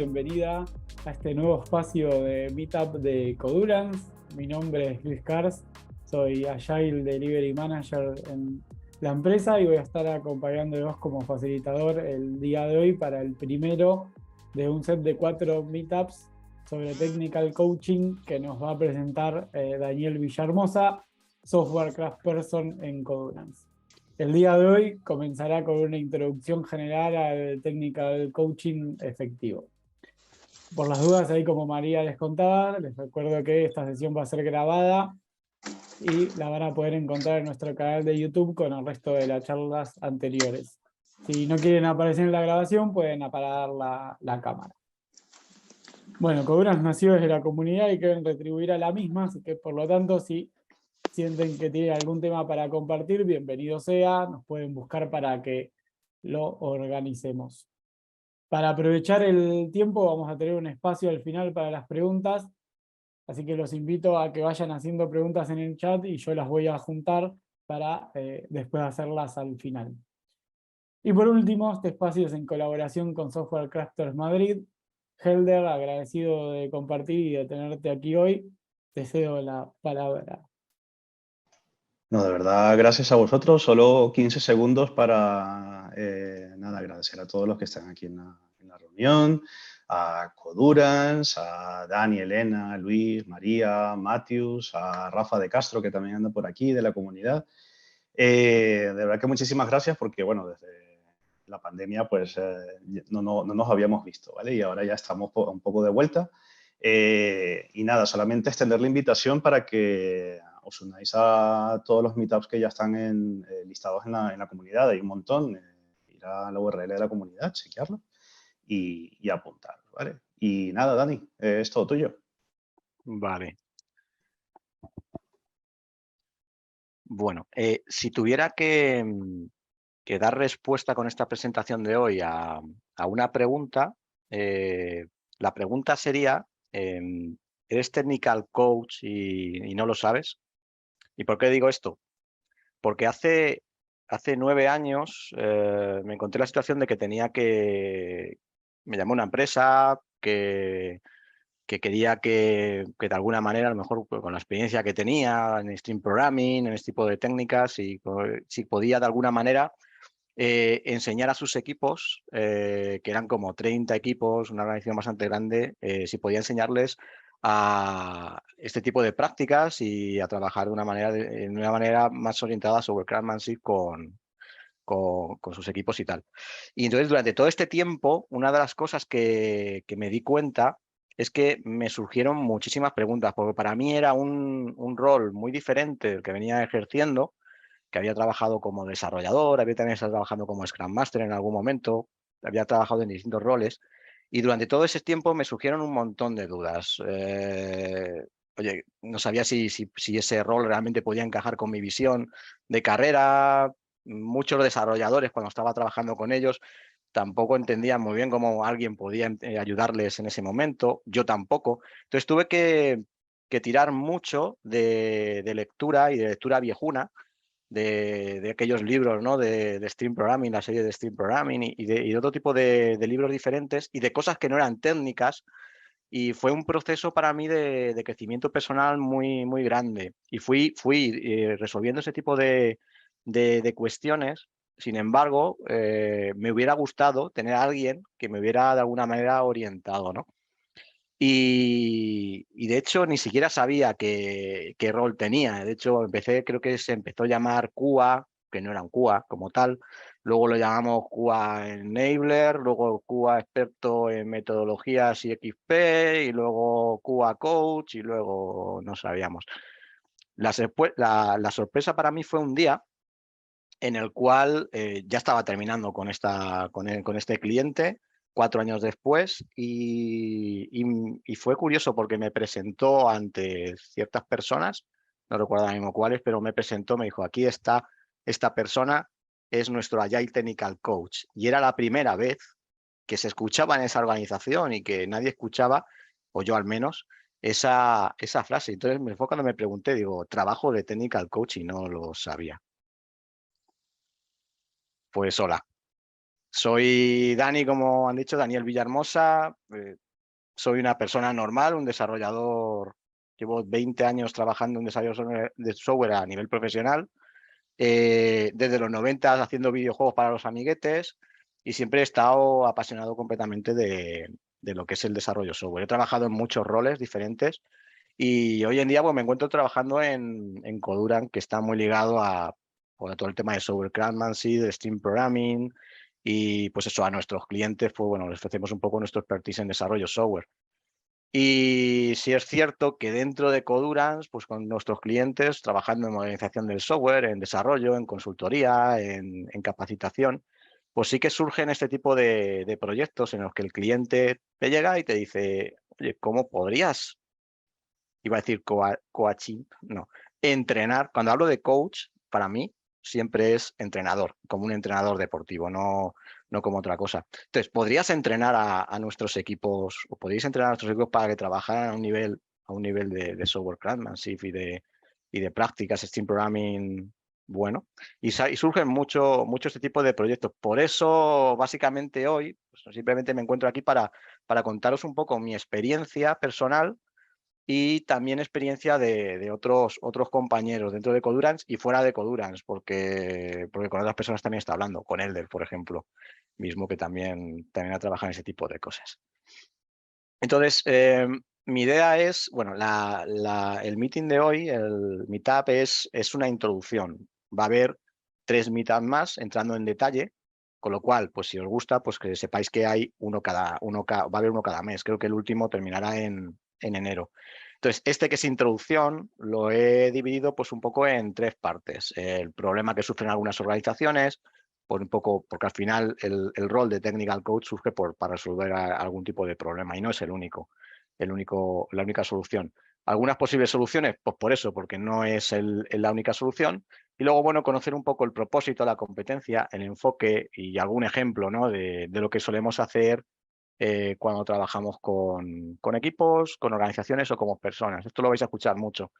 bienvenida a este nuevo espacio de Meetup de Codurance. Mi nombre es Luis Cars, soy Agile Delivery Manager en la empresa y voy a estar acompañándolos como facilitador el día de hoy para el primero de un set de 4 Meetups sobre Technical Coaching que nos va a presentar Daniel Villahermosa, Software Craftsperson en Codurance. El día de hoy comenzará con una introducción general al Technical Coaching efectivo. Por las dudas, ahí como María les contaba, les recuerdo que esta sesión va a ser grabada y la van a poder encontrar en nuestro canal de YouTube con el resto de las charlas anteriores. Si no quieren aparecer en la grabación, pueden apagar la cámara. Bueno, Codurance nació desde la comunidad y quieren retribuir a la misma, así que por lo tanto, si sienten que tienen algún tema para compartir, bienvenido sea, nos pueden buscar para que lo organicemos. Para aprovechar el tiempo vamos a tener un espacio al final para las preguntas, así que los invito a que vayan haciendo preguntas en el chat y yo las voy a juntar para después hacerlas al final. Y por último, este espacio es en colaboración con Software Crafters Madrid. Helder, agradecido de compartir y de tenerte aquí hoy, te cedo la palabra. No, de verdad, gracias a vosotros. Solo 15 segundos para agradecer a todos los que están aquí en la reunión, a Codurance, a Dani, Elena, Luis, María, Matius, a Rafa de Castro, que también anda por aquí, de la comunidad. De verdad que muchísimas gracias porque, bueno, desde la pandemia pues no nos habíamos visto, ¿vale? Y ahora ya estamos un poco de vuelta. Y nada, solamente extender la invitación para que os unáis a todos los meetups que ya están listados en la comunidad. Hay un montón. Ir a la URL de la comunidad, chequearlo y apuntar, ¿vale? Y nada, Dani, es todo tuyo. Vale. Bueno, si tuviera que dar respuesta con esta presentación de hoy a una pregunta, la pregunta sería, ¿eres technical coach y no lo sabes? ¿Y por qué digo esto? Porque hace 9 años me encontré la situación de que me llamó una empresa que quería que de alguna manera, a lo mejor con la experiencia que tenía en Stream Programming, en este tipo de técnicas, y si podía de alguna manera enseñar a sus equipos, que eran como 30 equipos, una organización bastante grande, si podía enseñarles a este tipo de prácticas y a trabajar de una manera más orientada sobre Craftsmanship con sus equipos y tal. Y entonces, durante todo este tiempo, una de las cosas que me di cuenta es que me surgieron muchísimas preguntas, porque para mí era un rol muy diferente del que venía ejerciendo, que había trabajado como desarrollador, había también estado trabajando como Scrum Master en algún momento, había trabajado en distintos roles, y durante todo ese tiempo me surgieron un montón de dudas. Oye, no sabía si ese rol realmente podía encajar con mi visión de carrera. Muchos desarrolladores, cuando estaba trabajando con ellos, tampoco entendían muy bien cómo alguien podía ayudarles en ese momento, yo tampoco. Entonces tuve que tirar mucho de lectura y de lectura viejuna, de aquellos libros, ¿no? de Stream Programming, la serie de Stream Programming y de otro tipo de libros diferentes y de cosas que no eran técnicas. Y fue un proceso para mí de crecimiento personal muy, muy grande. Y fui resolviendo ese tipo de cuestiones. Sin embargo, me hubiera gustado tener a alguien que me hubiera de alguna manera orientado, ¿no? Y de hecho ni siquiera sabía qué rol tenía. De hecho, creo que se empezó a llamar QA, que no era un QA como tal. Luego lo llamamos QA Enabler, luego QA experto en metodologías y XP, y luego QA Coach, y luego no sabíamos. La sorpresa para mí fue un día en el cual ya estaba terminando con este cliente 4 años después y fue curioso porque me presentó ante ciertas personas, no recuerdo ahora mismo cuáles, pero me presentó, me dijo, aquí está esta persona, es nuestro Agile Technical Coach. Y era la primera vez que se escuchaba en esa organización y que nadie escuchaba, o yo al menos, esa frase. Entonces fue cuando me pregunté, digo, trabajo de Technical Coach y no lo sabía. Pues hola. Soy Dani, como han dicho, Daniel Villahermosa. Soy una persona normal, un desarrollador. Llevo 20 años trabajando en desarrollo de software a nivel profesional. Desde los 90 haciendo videojuegos para los amiguetes y siempre he estado apasionado completamente de lo que es el desarrollo software. He trabajado en muchos roles diferentes y hoy en día pues, me encuentro trabajando en Codurance, que está muy ligado a todo el tema de software craftsmanship, de stream programming y pues eso a nuestros clientes, pues bueno, les ofrecemos un poco nuestro expertise en desarrollo software. Y sí es cierto que dentro de Codurance, pues con nuestros clientes, trabajando en modernización del software, en desarrollo, en consultoría, en capacitación, pues sí que surgen este tipo de proyectos en los que el cliente te llega y te dice, oye, ¿cómo podrías? Iba a decir coaching, no, entrenar. Cuando hablo de coach, para mí siempre es entrenador, como un entrenador deportivo, no como otra cosa. Entonces, ¿podrías entrenar a nuestros equipos o podríais entrenar a nuestros equipos para que trabajaran a un nivel de software craftsmanship y de prácticas, Steam Programming? Bueno, y surgen mucho este tipo de proyectos. Por eso, básicamente hoy, pues, simplemente me encuentro aquí para contaros un poco mi experiencia personal y también experiencia de otros compañeros dentro de Codurance y fuera de Codurance, porque con otras personas también está hablando, con Elder, por ejemplo, mismo que también ha trabajado en ese tipo de cosas. Entonces, mi idea es, bueno, el meeting de hoy, el meetup, es una introducción. Va a haber 3 meetups más entrando en detalle, con lo cual, pues si os gusta, pues que sepáis que hay va a haber uno cada mes. Creo que el último terminará en enero. Entonces, este que es introducción lo he dividido pues un poco en 3 partes. El problema que sufren algunas organizaciones, por un poco, porque al final el rol de technical coach surge para resolver algún tipo de problema y no es la única solución. Algunas posibles soluciones, pues por eso, porque no es la única solución. Y luego, bueno, conocer un poco el propósito, la competencia, el enfoque y algún ejemplo, ¿no? de lo que solemos hacer cuando trabajamos con equipos, con organizaciones o como personas. Esto lo vais a escuchar mucho,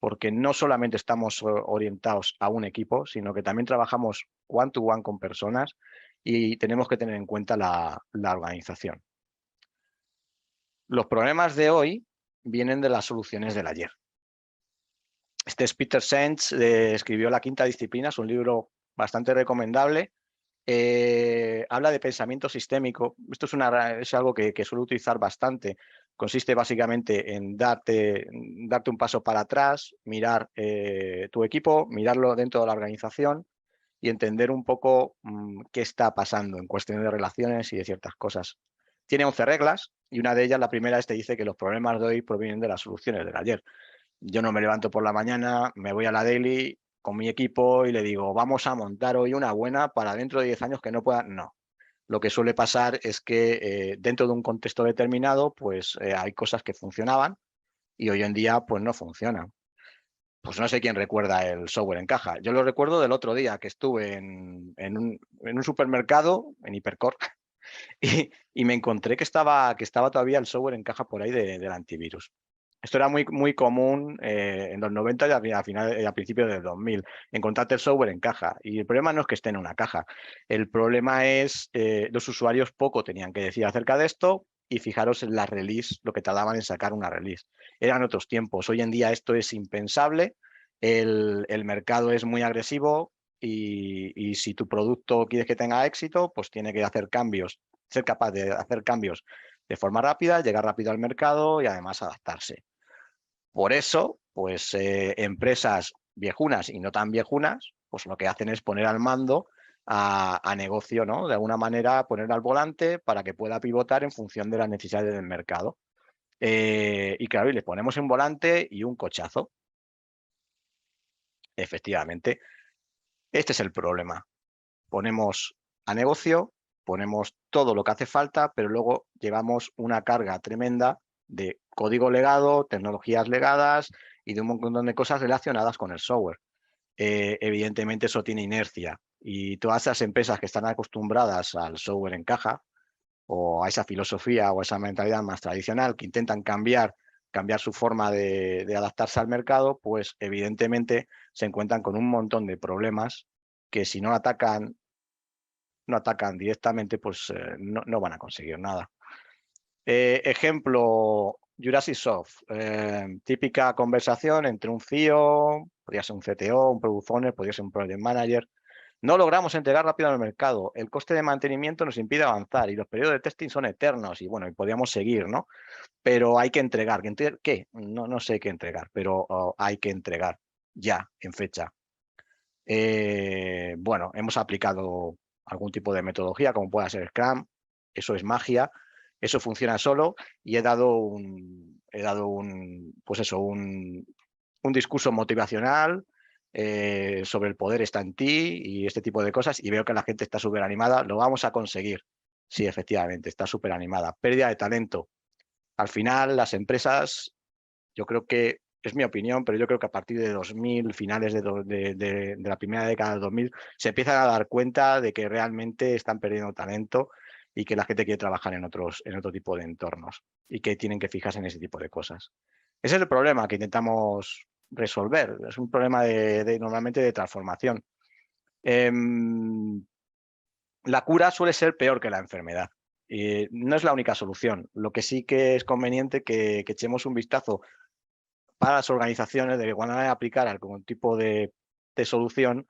porque no solamente estamos orientados a un equipo, sino que también trabajamos one-to-one con personas y tenemos que tener en cuenta la organización. Los problemas de hoy vienen de las soluciones del ayer. Este es Peter Senge, escribió La Quinta Disciplina, es un libro bastante recomendable. Habla de pensamiento sistémico. Esto es algo que suelo utilizar bastante. Consiste básicamente en darte un paso para atrás, mirar tu equipo, mirarlo dentro de la organización y entender un poco qué está pasando en cuestión de relaciones y de ciertas cosas. Tiene 11 reglas y una de ellas, la primera, te dice que los problemas de hoy provienen de las soluciones del ayer. Yo no me levanto por la mañana, me voy a la daily con mi equipo y le digo, vamos a montar hoy una buena para dentro de 10 años que no pueda. No. Lo que suele pasar es que dentro de un contexto determinado, pues hay cosas que funcionaban y hoy en día pues no funcionan. Pues no sé quién recuerda el software en caja. Yo lo recuerdo del otro día que estuve en un supermercado, en Hipercore, y me encontré que estaba todavía el software en caja por ahí del antivirus. Esto era muy común en los 90 y a principios del 2000, encontrarte el software en caja. Y el problema no es que esté en una caja. El problema es los usuarios poco tenían que decir acerca de esto y fijaros en la release, lo que tardaban en sacar una release. Eran otros tiempos. Hoy en día esto es impensable. El mercado es muy agresivo y si tu producto quieres que tenga éxito, pues tiene que hacer cambios, ser capaz de hacer cambios de forma rápida, llegar rápido al mercado y además adaptarse. Por eso, pues empresas viejunas y no tan viejunas, pues lo que hacen es poner al mando a negocio, ¿no? De alguna manera poner al volante para que pueda pivotar en función de las necesidades del mercado. Y claro, y le ponemos un volante y un cochazo. Efectivamente, este es el problema. Ponemos a negocio, ponemos todo lo que hace falta, pero luego llevamos una carga tremenda de código legado, tecnologías legadas y de un montón de cosas relacionadas con el software. Evidentemente eso tiene inercia y todas esas empresas que están acostumbradas al software en caja o a esa filosofía o a esa mentalidad más tradicional que intentan cambiar su forma de adaptarse al mercado, pues evidentemente se encuentran con un montón de problemas que si no atacan no atacan directamente, pues no van a conseguir nada. Ejemplo, Jurassic Soft, típica conversación entre un CEO, podría ser un CTO, un Product Owner, podría ser un Project Manager. No logramos entregar rápido al mercado, el coste de mantenimiento nos impide avanzar y los periodos de testing son eternos y bueno, y podríamos seguir, ¿no? Pero hay que entregar. ¿Qué? No sé qué entregar, pero hay que entregar ya, en fecha. Bueno, hemos aplicado algún tipo de metodología, como pueda ser Scrum, eso es magia, eso funciona solo y he dado un discurso motivacional sobre el poder está en ti y este tipo de cosas y veo que la gente está súper animada, lo vamos a conseguir. Sí, efectivamente, está súper animada. Pérdida de talento. Al final, las empresas, yo creo que, es mi opinión, pero yo creo que a partir de 2000, finales de la primera década de 2000, se empiezan a dar cuenta de que realmente están perdiendo talento y que la gente quiere trabajar en otro tipo de entornos y que tienen que fijarse en ese tipo de cosas. Ese es el problema que intentamos resolver. Es un problema normalmente de transformación. La cura suele ser peor que la enfermedad. No es la única solución. Lo que sí que es conveniente que echemos un vistazo para las organizaciones de que cuando vayan a aplicar algún tipo de solución,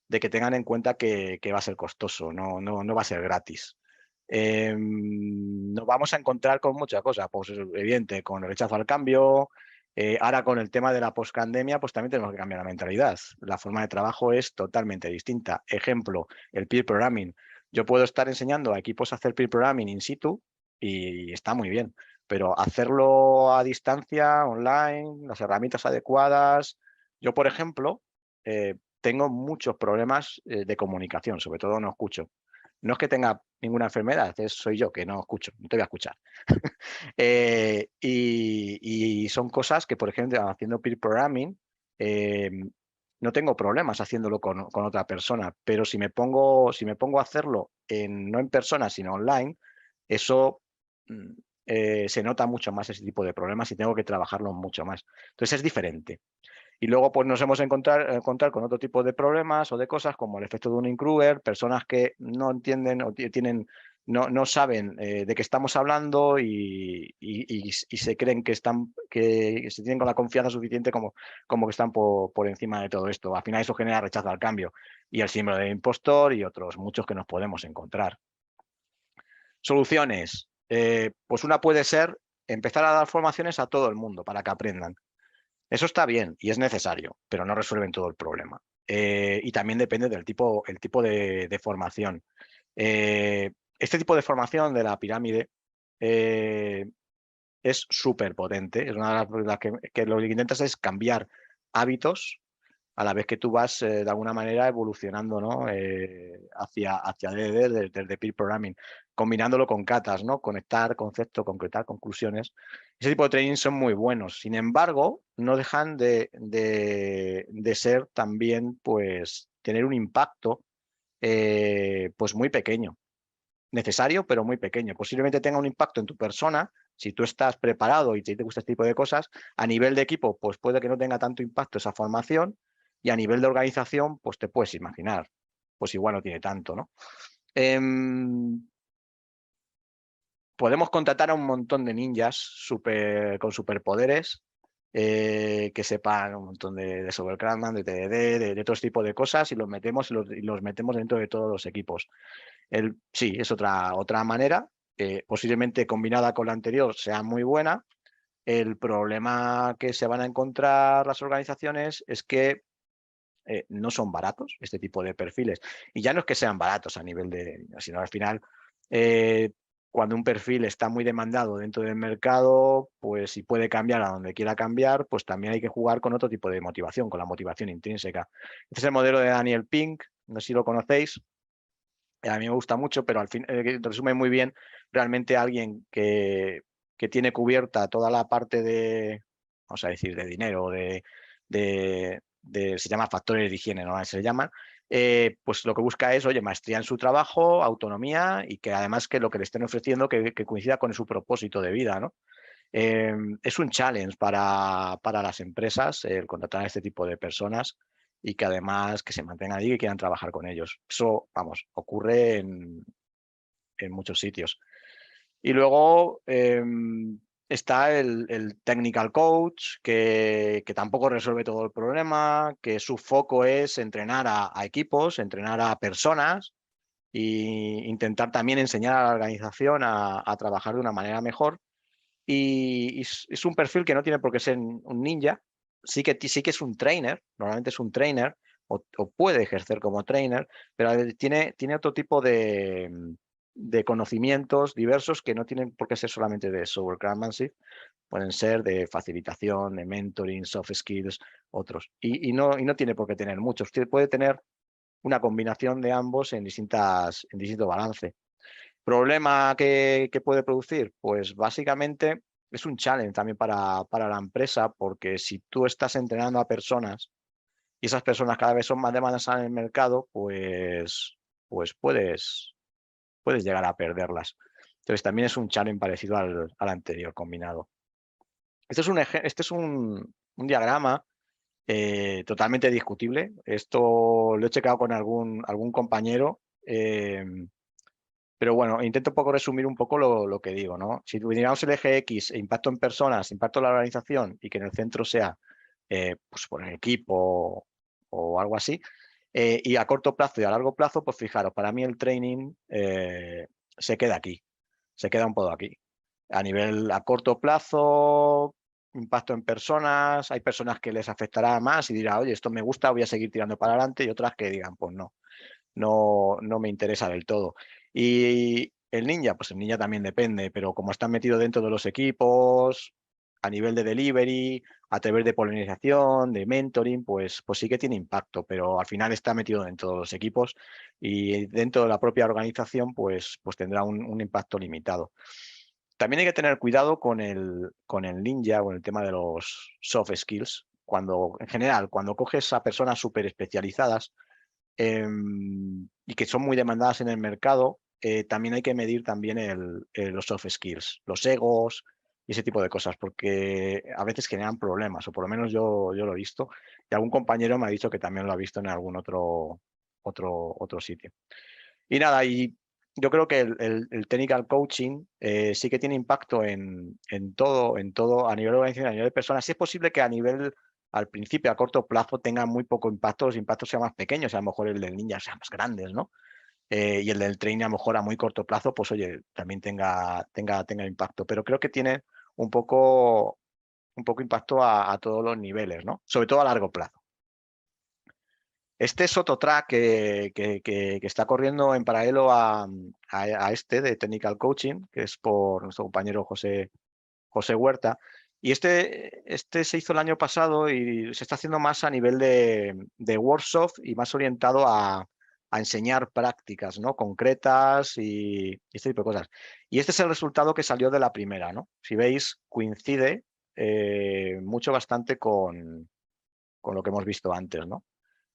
de que tengan en cuenta que va a ser costoso, no va a ser gratis. Nos vamos a encontrar con muchas cosas, pues es evidente, con el rechazo al cambio. Ahora con el tema de la post-pandemia, pues también tenemos que cambiar la mentalidad. La forma de trabajo es totalmente distinta. Ejemplo, el peer programming. Yo puedo estar enseñando a equipos a hacer peer programming in situ y está muy bien, pero hacerlo a distancia, online, las herramientas adecuadas. Yo, por ejemplo, tengo muchos problemas de comunicación, sobre todo no escucho. No es que tenga ninguna enfermedad, soy yo que no escucho, no te voy a escuchar. Y son cosas que, por ejemplo, haciendo peer programming, no tengo problemas haciéndolo con otra persona, pero si me pongo a hacerlo no en persona, sino online, eso se nota mucho más ese tipo de problemas y tengo que trabajarlo mucho más. Entonces es diferente. Y luego pues nos hemos encontrar con otro tipo de problemas o de cosas como el efecto de un Kruger, personas que no entienden o no saben de qué estamos hablando y se creen que se tienen con la confianza suficiente como que están por encima de todo esto. Al final eso genera rechazo al cambio y el síndrome de impostor y otros muchos que nos podemos encontrar. Soluciones. Pues una puede ser empezar a dar formaciones a todo el mundo para que aprendan. Eso está bien y es necesario, pero no resuelven todo el problema. Y también depende del tipo de formación. Este tipo de formación de la pirámide es súper potente. Es una de las que lo que intentas es cambiar hábitos a la vez que tú vas de alguna manera evolucionando, ¿no? hacia DD, desde peer programming, combinándolo con catas, ¿no? Conectar conceptos, concretar conclusiones. Ese tipo de trainings son muy buenos. Sin embargo, no dejan de ser también, pues, tener un impacto pues muy pequeño. Necesario, pero muy pequeño. Posiblemente tenga un impacto en tu persona, si tú estás preparado y te gusta este tipo de cosas. A nivel de equipo, pues puede que no tenga tanto impacto esa formación, y a nivel de organización, pues te puedes imaginar, pues igual no tiene tanto, ¿no? Podemos contratar a un montón de ninjas con superpoderes que sepan un montón de Sobercraftman, de TDD, de todo este tipo de cosas, y los metemos dentro de todos los equipos. Sí, es otra manera, posiblemente combinada con la anterior sea muy buena. El problema que se van a encontrar las organizaciones es que no son baratos este tipo de perfiles. Y ya no es que sean baratos a nivel sino al final, cuando un perfil está muy demandado dentro del mercado, pues si puede cambiar a donde quiera cambiar, pues también hay que jugar con otro tipo de motivación, con la motivación intrínseca. Este es el modelo de Daniel Pink, no sé si lo conocéis. A mí me gusta mucho, pero al fin resume muy bien realmente a alguien que tiene cubierta toda la parte de, vamos a decir, de dinero, se llama factores de higiene, ¿no? Se llaman. Pues lo que busca es, oye, maestría en su trabajo, autonomía y que además que lo que le estén ofreciendo que coincida con su propósito de vida, ¿no? Es un challenge para las empresas el contratar a este tipo de personas y que además que se mantengan allí y que quieran trabajar con ellos. Eso, vamos, ocurre en muchos sitios. Y luego está el technical coach, que tampoco resuelve todo el problema, que su foco es entrenar a equipos, entrenar a personas e intentar también enseñar a la organización a trabajar de una manera mejor. Y es un perfil que no tiene por qué ser un ninja, sí que es un trainer, normalmente es un trainer, o puede ejercer como trainer, pero tiene otro tipo de conocimientos diversos que no tienen por qué ser solamente de software craftsmanship, pueden ser de facilitación, de mentoring, soft skills, otros. Y no tiene por qué tener muchos, puede tener una combinación de ambos en distinto balance. ¿Problema que puede producir? Pues básicamente es un challenge también para la empresa, porque si tú estás entrenando a personas y esas personas cada vez son más demandadas en el mercado, pues puedes llegar a perderlas. Entonces también es un challenge parecido al anterior combinado. Este es un diagrama totalmente discutible. Esto lo he checado con algún compañero. Pero bueno, intento un poco resumir un poco lo que digo, ¿no? Si tuviéramos el eje X, impacto en personas, impacto en la organización y que en el centro sea, pues por el equipo o algo así, y a corto plazo y a largo plazo, pues fijaros, para mí el training se queda aquí, se queda un poco aquí. A corto plazo, impacto en personas, hay personas que les afectará más y dirá, oye, esto me gusta, voy a seguir tirando para adelante, y otras que digan, pues no me interesa del todo. Y el ninja, pues el ninja también depende, pero como está metido dentro de los equipos, a nivel de delivery, a través de polinización, de mentoring, pues sí que tiene impacto, pero al final está metido dentro de los equipos y dentro de la propia organización, pues tendrá un impacto limitado. También hay que tener cuidado con el ninja o el tema de los soft skills. En general, cuando coges a personas súper especializadas, y que son muy demandadas en el mercado, también hay que medir también los soft skills, los egos y ese tipo de cosas, porque a veces generan problemas, o por lo menos yo lo he visto, y algún compañero me ha dicho que también lo ha visto en algún otro sitio. Y nada, y yo creo que el technical coaching sí que tiene impacto en todo, a nivel de organización, a nivel de personas. Sí es posible que al principio, a corto plazo, tenga muy poco impacto, los impactos sean más pequeños, a lo mejor el del ninja sea más grandes, ¿no? Y el del training a lo mejor a muy corto plazo, pues oye, también tenga impacto. Pero creo que tiene un poco impacto a todos los niveles, ¿no? Sobre todo a largo plazo. Este es otro track que está corriendo en paralelo a este de Technical Coaching, que es por nuestro compañero José Huerta. Y este se hizo el año pasado y se está haciendo más a nivel de workshop y más orientado a enseñar prácticas, ¿no? Concretas y este tipo de cosas. Y este es el resultado que salió de la primera, ¿no? Si veis, coincide mucho bastante con lo que hemos visto antes, ¿no?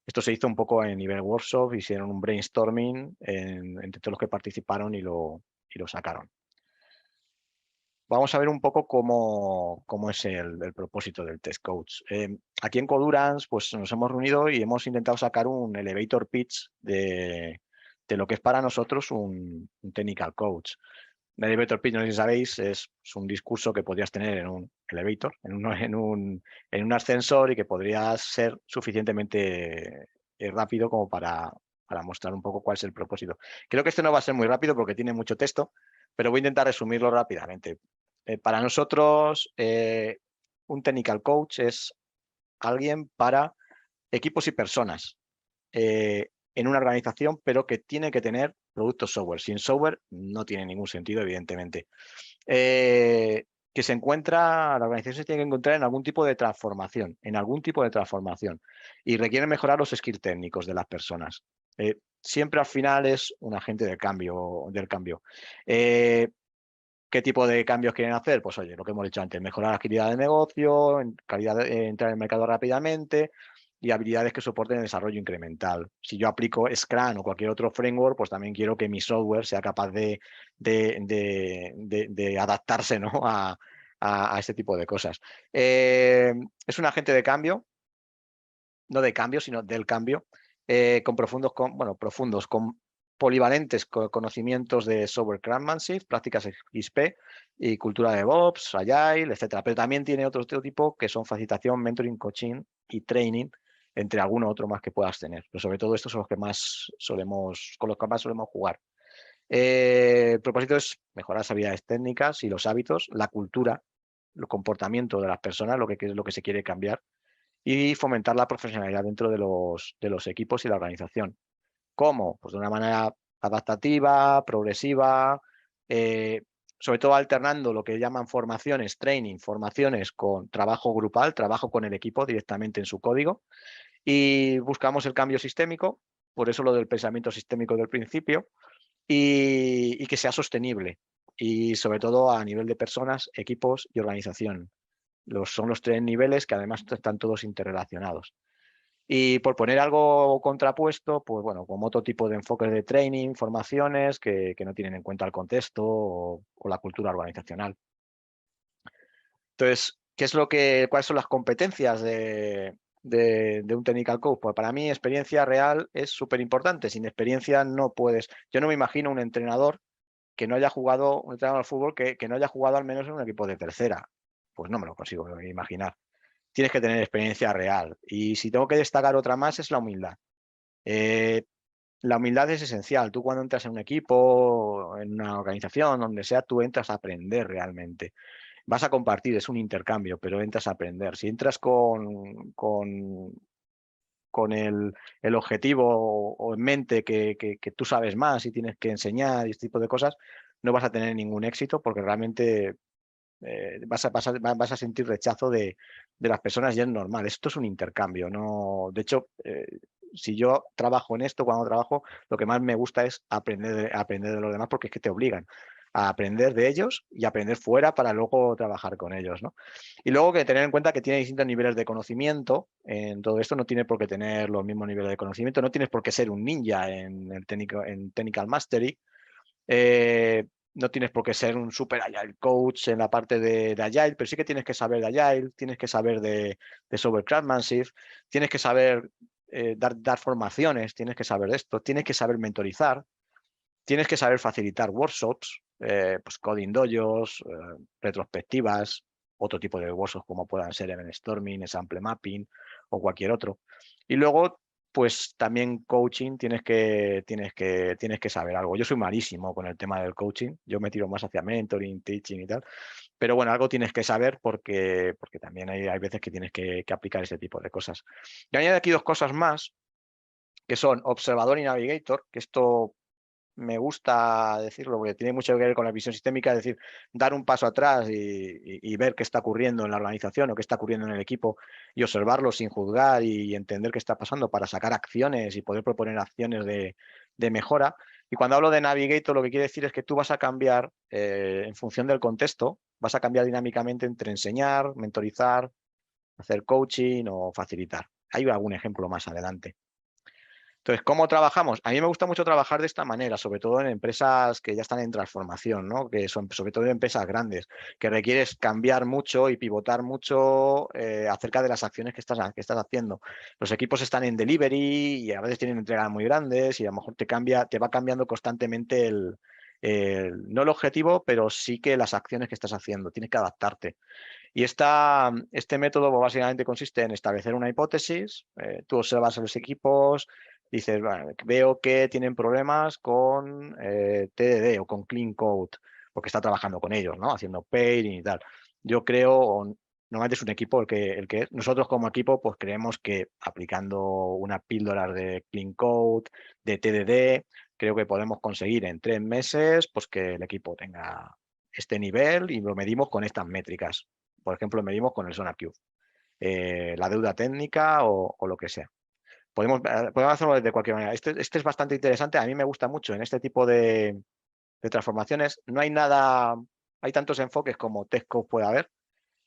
Esto se hizo un poco en nivel workshop, hicieron un brainstorming entre todos los que participaron y lo sacaron. Vamos a ver un poco cómo es el propósito del Test Coach. Aquí en Codurance pues, nos hemos reunido y hemos intentado sacar un elevator pitch de lo que es para nosotros un technical coach. Un elevator pitch, no sé si sabéis, es un discurso que podrías tener en un elevator, en un ascensor, y que podría ser suficientemente rápido como para mostrar un poco cuál es el propósito. Creo que este no va a ser muy rápido porque tiene mucho texto, pero voy a intentar resumirlo rápidamente. Para nosotros, un technical coach es alguien para equipos y personas en una organización, pero que tiene que tener productos software. Sin software no tiene ningún sentido, evidentemente. Que la organización se tiene que encontrar en algún tipo de transformación, y requiere mejorar los skills técnicos de las personas. Siempre al final es un agente del cambio. ¿Qué tipo de cambios quieren hacer? Pues oye, lo que hemos dicho antes, mejorar la agilidad de negocio, entrar en el mercado rápidamente y habilidades que soporten el desarrollo incremental. Si yo aplico Scrum o cualquier otro framework, pues también quiero que mi software sea capaz de adaptarse, ¿no? a este tipo de cosas. Es un agente de cambio no de cambio, sino del cambio, con profundos, con polivalentes conocimientos de software craftsmanship, prácticas XP y cultura de DevOps, Agile, etcétera. Pero también tiene otro tipo que son facilitación, mentoring, coaching y training, entre alguno otro más que puedas tener. Pero sobre todo estos son los que más con los que más solemos jugar. El propósito es mejorar las habilidades técnicas y los hábitos, la cultura, el comportamiento de las personas, lo que se quiere cambiar, y fomentar la profesionalidad dentro de los equipos y la organización. ¿Cómo? Pues de una manera adaptativa, progresiva, sobre todo alternando lo que llaman formaciones, training, formaciones con trabajo grupal, trabajo con el equipo directamente en su código, y buscamos el cambio sistémico, por eso lo del pensamiento sistémico del principio, y que sea sostenible, y sobre todo a nivel de personas, equipos y organización. Son los 3 niveles que además están todos interrelacionados. Y por poner algo contrapuesto, pues bueno, como otro tipo de enfoques de training, formaciones que no tienen en cuenta el contexto o la cultura organizacional. Entonces, ¿cuáles son las competencias de un technical coach? Pues para mí experiencia real es súper importante. Sin experiencia no puedes. Yo no me imagino un entrenador que no haya jugado, un entrenador de fútbol que no haya jugado al menos en un equipo de tercera. Pues no me lo consigo imaginar. Tienes que tener experiencia real. Y si tengo que destacar otra más es la humildad. La humildad es esencial. Tú cuando entras en un equipo, en una organización, donde sea, tú entras a aprender realmente. Vas a compartir, es un intercambio, pero entras a aprender. Si entras con el objetivo o en mente que tú sabes más y tienes que enseñar y este tipo de cosas, no vas a tener ningún éxito porque realmente vas a sentir rechazo de las personas y es normal. Esto es un intercambio. No, de hecho, si yo trabajo en esto, cuando trabajo, lo que más me gusta es aprender de los demás porque es que te obligan a aprender de ellos y aprender fuera para luego trabajar con ellos, ¿no? Y luego que tener en cuenta que tiene distintos niveles de conocimiento. En todo esto no tiene por qué tener los mismos niveles de conocimiento, no tienes por qué ser un ninja en Technical Mastery. No tienes por qué ser un super Agile coach en la parte de Agile, pero sí que tienes que saber de Agile, tienes que saber de software craftsmanship, tienes que saber dar formaciones, tienes que saber de esto, tienes que saber mentorizar, tienes que saber facilitar workshops, pues coding dojos, retrospectivas, otro tipo de workshops como puedan ser Event Storming, Sample Mapping o cualquier otro. Y luego, pues también coaching, tienes que saber algo. Yo soy malísimo con el tema del coaching, yo me tiro más hacia mentoring, teaching y tal, pero bueno, algo tienes que saber porque también hay veces que tienes que aplicar ese tipo de cosas. Y añado aquí 2 cosas más, que son observador y navigator, que esto me gusta decirlo porque tiene mucho que ver con la visión sistémica, es decir, dar un paso atrás y ver qué está ocurriendo en la organización o qué está ocurriendo en el equipo y observarlo sin juzgar y entender qué está pasando para sacar acciones y poder proponer acciones de mejora. Y cuando hablo de navigator, lo que quiere decir es que tú vas a cambiar en función del contexto, vas a cambiar dinámicamente entre enseñar, mentorizar, hacer coaching o facilitar. Hay algún ejemplo más adelante. Entonces, ¿cómo trabajamos? A mí me gusta mucho trabajar de esta manera, sobre todo en empresas que ya están en transformación, ¿no? Que son sobre todo en empresas grandes, que requieres cambiar mucho y pivotar mucho acerca de las acciones que estás haciendo. Los equipos están en delivery y a veces tienen entregas muy grandes y a lo mejor te va cambiando constantemente no el objetivo, pero sí que las acciones que estás haciendo. Tienes que adaptarte. Y este método básicamente consiste en establecer una hipótesis, tú observas a los equipos, dices, bueno, veo que tienen problemas con TDD o con Clean Code, porque está trabajando con ellos, ¿no? Haciendo pairing y tal. Yo creo, normalmente es un equipo el que nosotros como equipo pues creemos que aplicando una píldora de Clean Code, de TDD, creo que podemos conseguir en 3 meses pues que el equipo tenga este nivel y lo medimos con estas métricas. Por ejemplo, lo medimos con el SonarQube, la deuda técnica o lo que sea. Podemos hacerlo de cualquier manera. Este es bastante interesante. A mí me gusta mucho en este tipo de transformaciones. No hay nada, hay tantos enfoques como TestCode puede haber.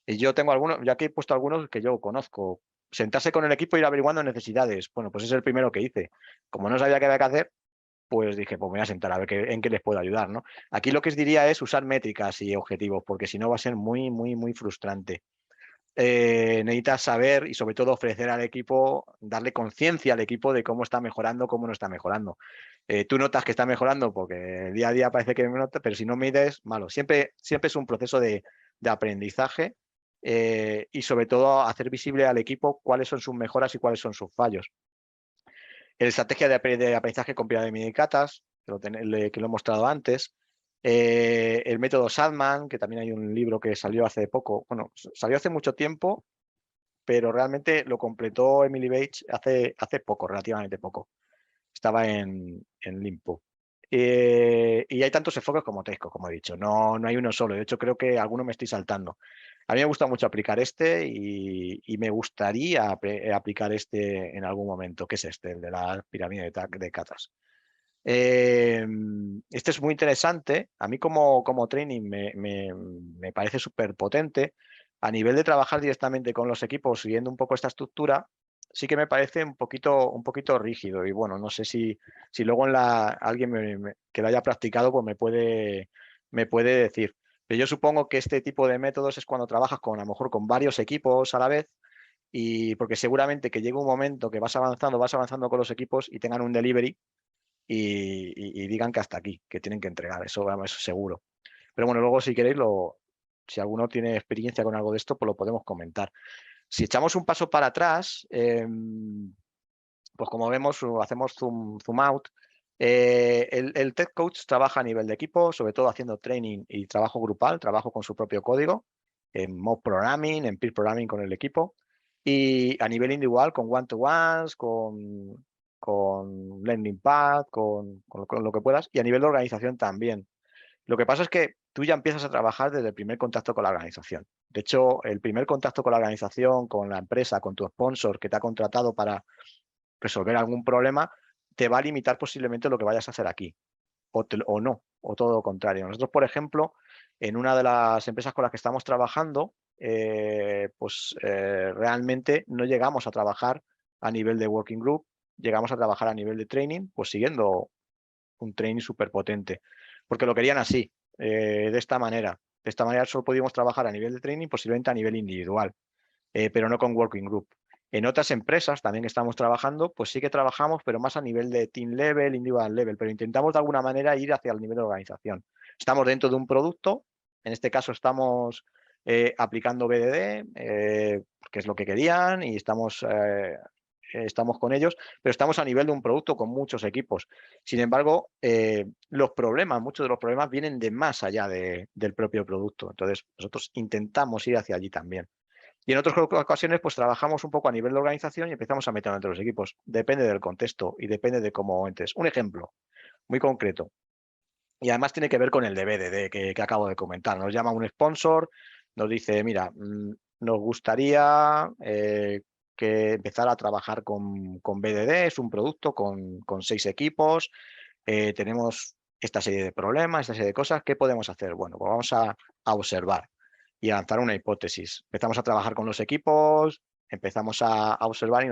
Y yo tengo algunos, ya que he puesto algunos que yo conozco. Sentarse con el equipo e ir averiguando necesidades. Bueno, pues es el primero que hice. Como no sabía qué había que hacer, pues dije, pues me voy a sentar a ver en qué les puedo ayudar, ¿no? Aquí lo que os diría es usar métricas y objetivos, porque si no va a ser muy, muy, muy frustrante. necesitas saber y sobre todo ofrecer al equipo, darle conciencia al equipo de cómo está mejorando, cómo no está mejorando. Tú notas que está mejorando porque el día a día parece que me nota, pero si no mides, malo. Siempre es un proceso de aprendizaje y sobre todo hacer visible al equipo cuáles son sus mejoras y cuáles son sus fallos. La estrategia de aprendizaje con pirámide de catas, que lo he mostrado antes. El método Sadman, que también hay un libro que salió hace poco, bueno, salió hace mucho tiempo, pero realmente lo completó Emily Bates hace poco, relativamente poco. Estaba en Limpo. Y hay tantos enfoques como Tesco, como he dicho, no hay uno solo. De hecho, creo que alguno me estoy saltando. A mí me gusta mucho aplicar este y me gustaría aplicar este en algún momento, que es este, el de la pirámide de catas. Este es muy interesante. A mí como training me parece súper potente. A nivel de trabajar directamente con los equipos, siguiendo un poco esta estructura, sí que me parece un poquito rígido. Y bueno, no sé si luego alguien que lo haya practicado pues me puede decir. Pero yo supongo que este tipo de métodos es cuando trabajas a lo mejor con varios equipos a la vez, y porque seguramente que llegue un momento que vas avanzando con los equipos y tengan un delivery y digan que hasta aquí, que tienen que entregar, eso es seguro. Pero bueno, luego si queréis, si alguno tiene experiencia con algo de esto, pues lo podemos comentar. Si echamos un paso para atrás, pues como vemos, hacemos zoom out. El Tech Coach trabaja a nivel de equipo, sobre todo haciendo training y trabajo grupal, trabajo con su propio código, en mob programming, en peer programming con el equipo, y a nivel individual con one-to-ones, con landing pad, con lo que puedas, y a nivel de organización también. Lo que pasa es que tú ya empiezas a trabajar desde el primer contacto con la organización. De hecho, el primer contacto con la organización, con la empresa, con tu sponsor que te ha contratado para resolver algún problema, te va a limitar posiblemente lo que vayas a hacer aquí, o no, o todo lo contrario. Nosotros, por ejemplo, en una de las empresas con las que estamos trabajando, realmente no llegamos a trabajar a nivel de working group, llegamos a trabajar a nivel de training, pues siguiendo un training súper potente, porque lo querían así, de esta manera. De esta manera solo podíamos trabajar a nivel de training, posiblemente a nivel individual, pero no con working group. En otras empresas también que estamos trabajando, pues sí que trabajamos, pero más a nivel de team level, individual level, pero intentamos de alguna manera ir hacia el nivel de organización. Estamos dentro de un producto, en este caso estamos aplicando BDD, que es lo que querían, y estamos con ellos, pero estamos a nivel de un producto con muchos equipos. Sin embargo, muchos de los problemas vienen de más allá del propio producto. Entonces, nosotros intentamos ir hacia allí también. Y en otras ocasiones, pues trabajamos un poco a nivel de organización y empezamos a meter entre los equipos. Depende del contexto y depende de cómo entres. Un ejemplo muy concreto. Y además tiene que ver con el de BDD que acabo de comentar. Nos llama un sponsor, nos dice, mira, nos gustaría que empezar a trabajar con BDD, es un producto con 6 equipos, tenemos esta serie de problemas, esta serie de cosas, ¿qué podemos hacer? Bueno, pues vamos a observar y a lanzar una hipótesis. Empezamos a trabajar con los equipos, empezamos a observar y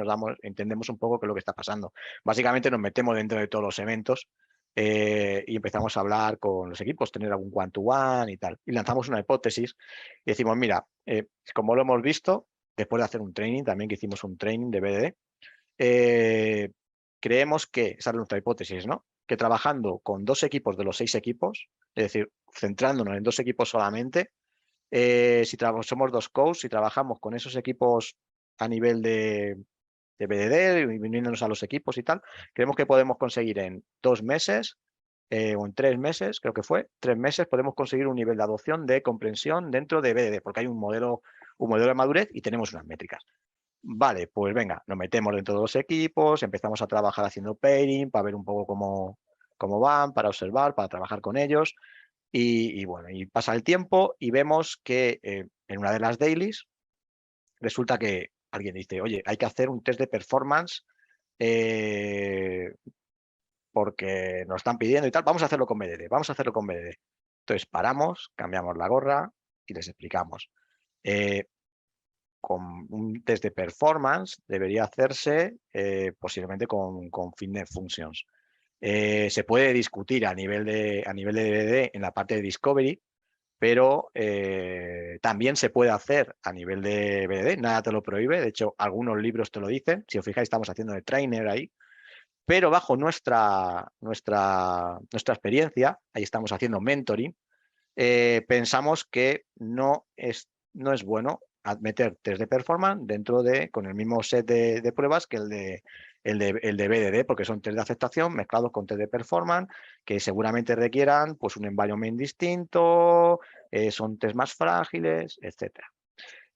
entendemos un poco qué es lo que está pasando. Básicamente nos metemos dentro de todos los eventos y empezamos a hablar con los equipos, tener algún one-to-one y tal. Y lanzamos una hipótesis y decimos, mira, como lo hemos visto, después de hacer un training, también que hicimos un training de BDD, creemos que, esa es nuestra hipótesis, ¿no? Que trabajando con 2 equipos de los 6 equipos, es decir, centrándonos en 2 equipos solamente, si somos 2 coaches, si trabajamos con esos equipos a nivel de BDD y viniéndonos a los equipos y tal, creemos que podemos conseguir en 2 meses o en 3 meses, creo que fue, 3 meses podemos conseguir un nivel de adopción de comprensión dentro de BDD, porque hay un modelo de madurez y tenemos unas métricas. Vale, pues venga, nos metemos dentro de los equipos, empezamos a trabajar haciendo pairing para ver un poco cómo van, para observar, para trabajar con ellos. Y bueno, y pasa el tiempo y vemos que en una de las dailies resulta que alguien dice, oye, hay que hacer un test de performance porque nos están pidiendo y tal, vamos a hacerlo con BDD, vamos a hacerlo con BDD. Entonces paramos, cambiamos la gorra y les explicamos. Con un test de performance debería hacerse posiblemente con Fitness Functions. Se puede discutir a nivel de DDD en la parte de Discovery, pero también se puede hacer a nivel de BDD, nada te lo prohíbe, de hecho algunos libros te lo dicen, si os fijáis estamos haciendo de trainer ahí, pero bajo nuestra experiencia, ahí estamos haciendo mentoring, pensamos que no es bueno meter test de performance dentro con el mismo set de pruebas que el de BDD, porque son test de aceptación mezclados con test de performance que seguramente requieran pues, un environment distinto, son test más frágiles, etc.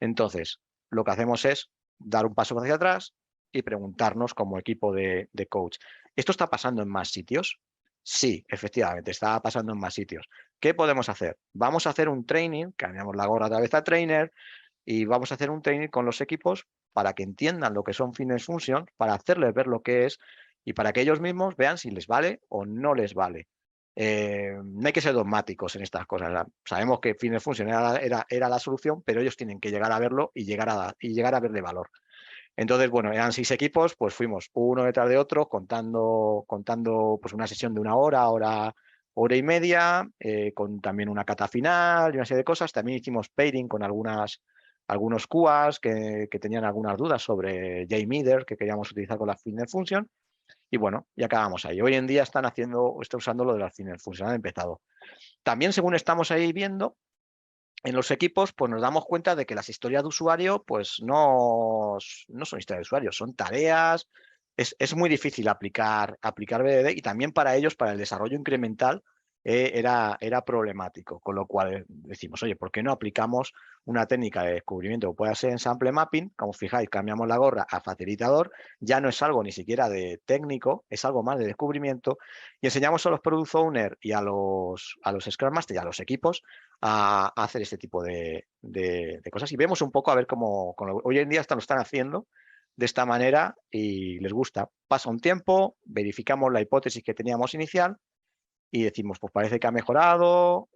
Entonces, lo que hacemos es dar un paso hacia atrás y preguntarnos como equipo de coach, ¿esto está pasando en más sitios? Sí, efectivamente, está pasando en más sitios. ¿Qué podemos hacer? Vamos a hacer un training, cambiamos la gorra otra vez a trainer y vamos a hacer un training con los equipos para que entiendan lo que son fitness function, para hacerles ver lo que es y para que ellos mismos vean si les vale o no les vale. No hay que ser dogmáticos en estas cosas. Sabemos que fitness function era la solución, pero ellos tienen que llegar a verlo y llegar a verle valor. Entonces, bueno, eran 6 equipos, pues fuimos uno detrás de otro contando pues una sesión de 1 hora, hora y media, con también una cata final y una serie de cosas. También hicimos pairing con algunos QAs que tenían algunas dudas sobre JMeter que queríamos utilizar con la Fitness Function. Y bueno, y acabamos ahí. Hoy en día está usando lo de la Fitness Function, han empezado. También, según estamos ahí viendo, en los equipos, pues nos damos cuenta de que las historias de usuario, pues no son historias de usuario, son tareas. Es muy difícil aplicar BDD y también para ellos, para el desarrollo incremental, era problemático. Con lo cual decimos, oye, ¿por qué no aplicamos una técnica de descubrimiento que pueda ser en sample mapping? Como fijáis, cambiamos la gorra a facilitador, ya no es algo ni siquiera de técnico, es algo más de descubrimiento y enseñamos a los product owners y a los Scrum Master y a los equipos a hacer este tipo de cosas y vemos un poco a ver cómo hoy en día lo están haciendo de esta manera y les gusta. Pasa un tiempo, verificamos la hipótesis que teníamos inicial y decimos, pues parece que ha mejorado,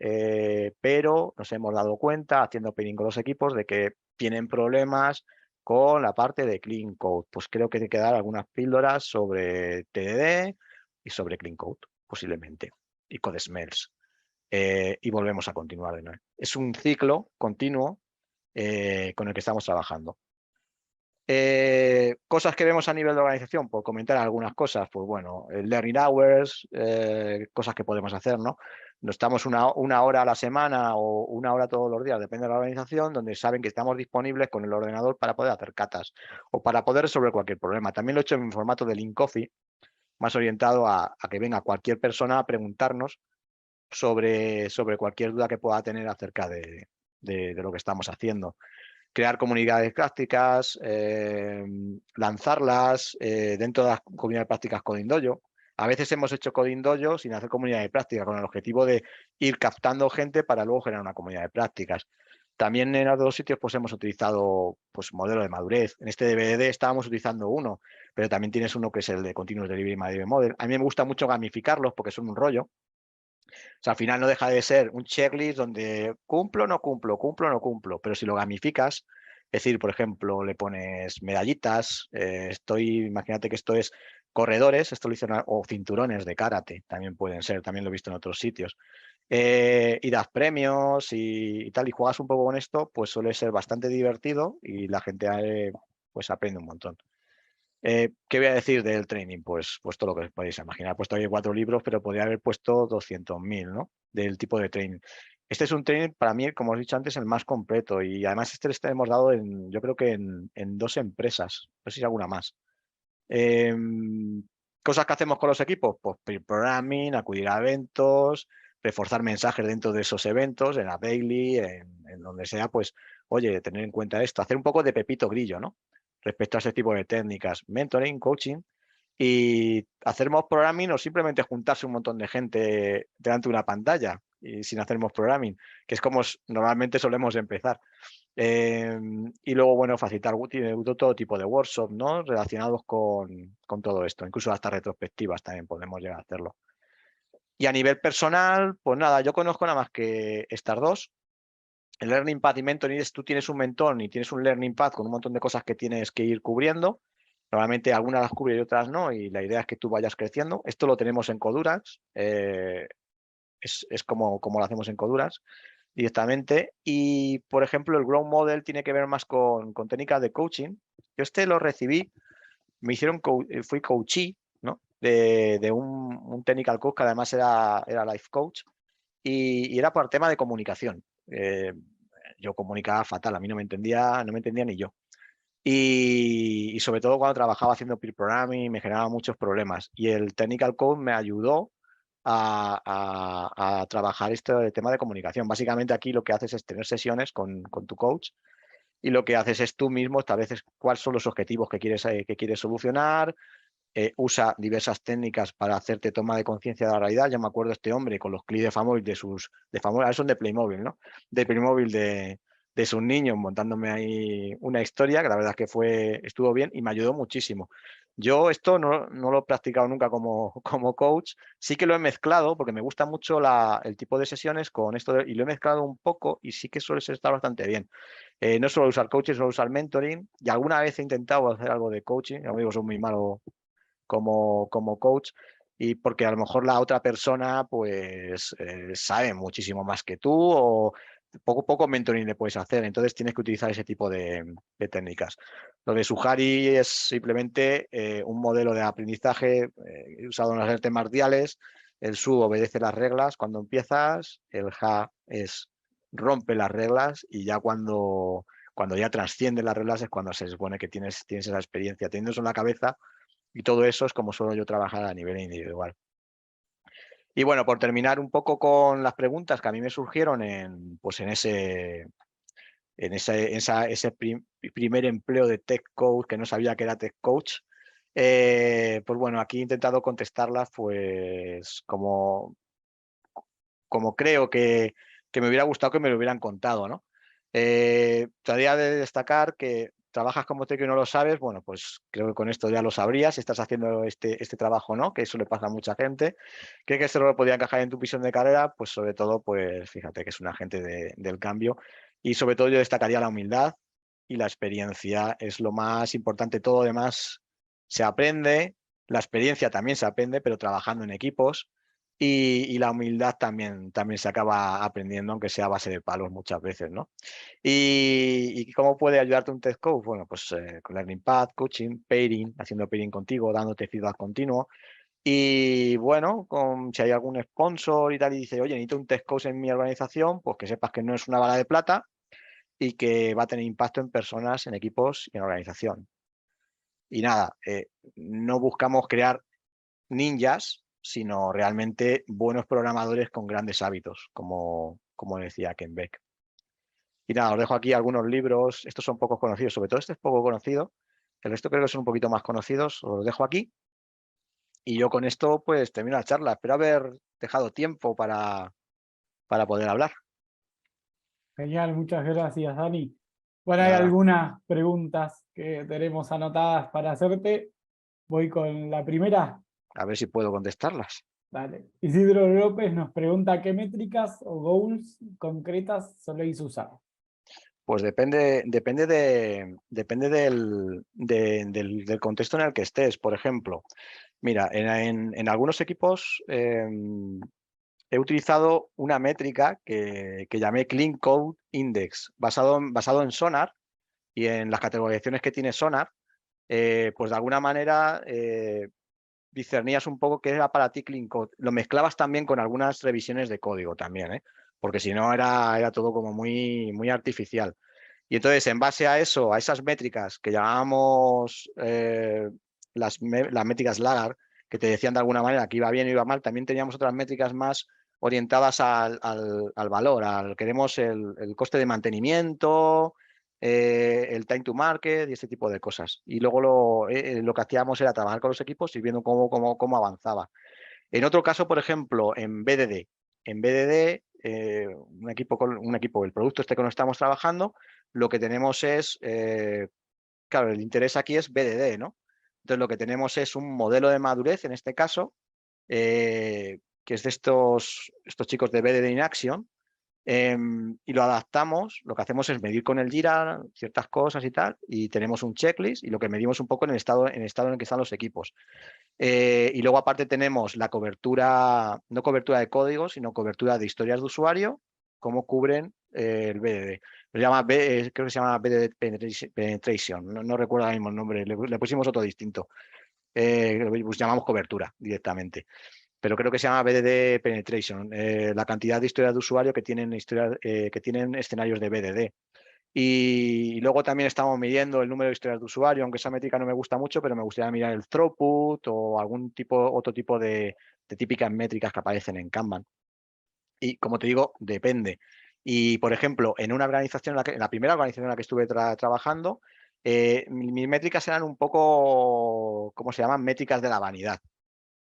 pero nos hemos dado cuenta, haciendo pairing con los equipos, de que tienen problemas con la parte de Clean Code. Pues creo que hay que dar algunas píldoras sobre TDD y sobre Clean Code, posiblemente, y Code Smells. Y volvemos a continuar de nuevo. Es un ciclo continuo con el que estamos trabajando. Cosas que vemos a nivel de organización, por comentar algunas cosas, pues bueno, el learning hours, cosas que podemos hacer, ¿no? Nos estamos una hora a la semana o 1 hora todos los días, depende de la organización, donde saben que estamos disponibles con el ordenador para poder hacer catas o para poder resolver cualquier problema. También lo he hecho en formato de Link Coffee, más orientado a que venga cualquier persona a preguntarnos sobre cualquier duda que pueda tener acerca de lo que estamos haciendo. Crear comunidades prácticas, lanzarlas dentro de las comunidades prácticas Coding Dojo. A veces hemos hecho Coding Dojo sin hacer comunidad de prácticas, con el objetivo de ir captando gente para luego generar una comunidad de prácticas. También en los 2 sitios pues, hemos utilizado pues, modelo de madurez. En este DBD estábamos utilizando uno, pero también tienes uno que es el de Continuous Delivery Model. A mí me gusta mucho gamificarlos porque son un rollo. O sea, al final no deja de ser un checklist donde cumplo o no cumplo, cumplo o no cumplo, pero si lo gamificas, es decir, por ejemplo, le pones medallitas, imagínate que esto es corredores, esto lo dicen, o cinturones de karate, también pueden ser, también lo he visto en otros sitios. Y das premios y tal, y juegas un poco con esto, pues suele ser bastante divertido y la gente pues aprende un montón. ¿Qué voy a decir del training? Pues todo lo que os podéis imaginar. He puesto aquí 4 libros, pero podría haber puesto 200.000, ¿no? Del tipo de training. Este es un training, para mí, como os he dicho antes, el más completo. Y además este hemos dado, yo creo que en 2 empresas. No sé si alguna más. Cosas que hacemos con los equipos, pues pre-programming, acudir a eventos, reforzar mensajes dentro de esos eventos, en la daily, en donde sea, pues, oye, tener en cuenta esto, hacer un poco de pepito grillo, ¿no? Respecto a ese tipo de técnicas, mentoring, coaching, y hacer mob programming o simplemente juntarse un montón de gente delante de una pantalla y sin hacer mob programming, que es como normalmente solemos empezar. Y luego, bueno, facilitar todo tipo de workshops, ¿no? Relacionados con todo esto, incluso hasta retrospectivas también podemos llegar a hacerlo. Y a nivel personal, pues nada, yo conozco nada más que estas 2. El Learning Path y Mentoring tú tienes un mentor y tienes un Learning Path con un montón de cosas que tienes que ir cubriendo. Normalmente algunas las cubre y otras no, y la idea es que tú vayas creciendo. Esto lo tenemos en Codurance, es como lo hacemos en Codurance. directamente. Y, por ejemplo, el Growth Model tiene que ver más con técnicas de coaching. Yo lo recibí, me hicieron, fui coachee, ¿no? De un technical coach que además era life coach y era por tema de comunicación. Yo comunicaba fatal, a mí no me entendía ni yo. Y sobre todo cuando trabajaba haciendo peer programming me generaba muchos problemas. Y el technical coach me ayudó a trabajar este tema de comunicación. Básicamente aquí lo que haces es tener sesiones con tu coach y lo que haces es tú mismo estableces cuáles son los objetivos que quieres solucionar, usa diversas técnicas para hacerte toma de conciencia de la realidad. Yo me acuerdo de este hombre con los clips de Famóvil, ahora son de Playmobil, ¿no? De Playmobil de sus niños, montándome ahí una historia que la verdad es que estuvo bien y me ayudó muchísimo. Yo esto no lo he practicado nunca como coach, sí que lo he mezclado porque me gusta mucho el tipo de sesiones con esto y lo he mezclado un poco y sí que suele estar bastante bien. No suelo usar coaching, suelo usar mentoring y alguna vez he intentado hacer algo de coaching, amigos, soy muy malo como coach y porque a lo mejor la otra persona pues sabe muchísimo más que tú o poco mentoring le puedes hacer, entonces tienes que utilizar ese tipo de técnicas. Lo de Suhari es simplemente un modelo de aprendizaje usado en las artes marciales. El Su obedece las reglas cuando empiezas, el Ja rompe las reglas y ya cuando ya trasciende las reglas es cuando se supone que tienes esa experiencia. Teniendo eso en la cabeza, y todo eso es como suelo yo trabajar a nivel individual. Y bueno, por terminar un poco con las preguntas que a mí me surgieron en ese primer empleo de Tech Coach, que no sabía que era Tech Coach, pues bueno, aquí he intentado contestarlas pues como creo que me hubiera gustado que me lo hubieran contado, ¿no? Todavía de destacar que trabajas como técnico y no lo sabes, bueno, pues creo que con esto ya lo sabrías si estás haciendo este trabajo, ¿no? Que eso le pasa a mucha gente. ¿Cree que esto lo podría encajar en tu visión de carrera? Pues sobre todo, pues fíjate que es un agente del cambio y sobre todo yo destacaría la humildad y la experiencia. Es lo más importante, todo lo demás se aprende, la experiencia también se aprende, pero trabajando en equipos. Y la humildad también se acaba aprendiendo, aunque sea a base de palos muchas veces, ¿no? ¿Y cómo puede ayudarte un test coach? Bueno, pues con Learning Path, coaching, pairing, haciendo pairing contigo, dándote feedback continuo. Y bueno, si hay algún sponsor y tal y dice, oye, necesito un test coach en mi organización, pues que sepas que no es una bala de plata y que va a tener impacto en personas, en equipos y en organización. Y nada, no buscamos crear ninjas, sino realmente buenos programadores con grandes hábitos, como decía Ken Beck. Y nada, os dejo aquí algunos libros, estos son pocos conocidos, sobre todo este es poco conocido, el resto creo que son un poquito más conocidos, os los dejo aquí. Y yo con esto pues termino la charla, espero haber dejado tiempo para poder hablar. Genial, muchas gracias, Dani. Bueno, hay Nada, algunas preguntas que tenemos anotadas para hacerte. Voy con la primera. a ver si puedo contestarlas. Dale. Isidro López nos pregunta qué métricas o goals concretas soléis usar. Pues depende del contexto en el que estés. Por ejemplo, mira, en algunos equipos he utilizado una métrica que llamé Clean Code Index, basado en Sonar y en las categorizaciones que tiene Sonar, pues de alguna manera discernías un poco qué era para ti Clean Code. Lo mezclabas también con algunas revisiones de código también, porque si no era todo como muy artificial. Y entonces, en base a eso, a esas métricas que llamábamos las métricas LAGAR, que te decían de alguna manera que iba bien o iba mal, también teníamos otras métricas más orientadas al valor, queremos el coste de mantenimiento, el time to market y este tipo de cosas. Y luego lo que hacíamos era trabajar con los equipos y viendo cómo avanzaba. En otro caso, por ejemplo, en BDD, un equipo, el producto este que nos estamos trabajando, lo que tenemos es, claro, el interés aquí es BDD, ¿no? Entonces lo que tenemos es un modelo de madurez, en este caso, que es de estos chicos de BDD in Action, y lo adaptamos, lo que hacemos es medir con el Jira ciertas cosas y tal, y tenemos un checklist y lo que medimos un poco en el estado en el que están los equipos. Y luego aparte tenemos la cobertura, no cobertura de código, sino cobertura de historias de usuario cómo cubren el BDD. Creo que se llama BDD Penetration, no recuerdo ahora mismo el nombre, le pusimos otro distinto. Pues llamamos cobertura directamente. Pero creo que se llama BDD Penetration, la cantidad de historias de usuario que tienen, que tienen escenarios de BDD. Y luego también estamos midiendo el número de historias de usuario, aunque esa métrica no me gusta mucho, pero me gustaría mirar el throughput o otro tipo de típicas métricas que aparecen en Kanban. Y como te digo, depende. Y, por ejemplo, en una organización, en la primera organización en la que estuve trabajando, mis métricas eran un poco, ¿cómo se llaman? Métricas de la vanidad.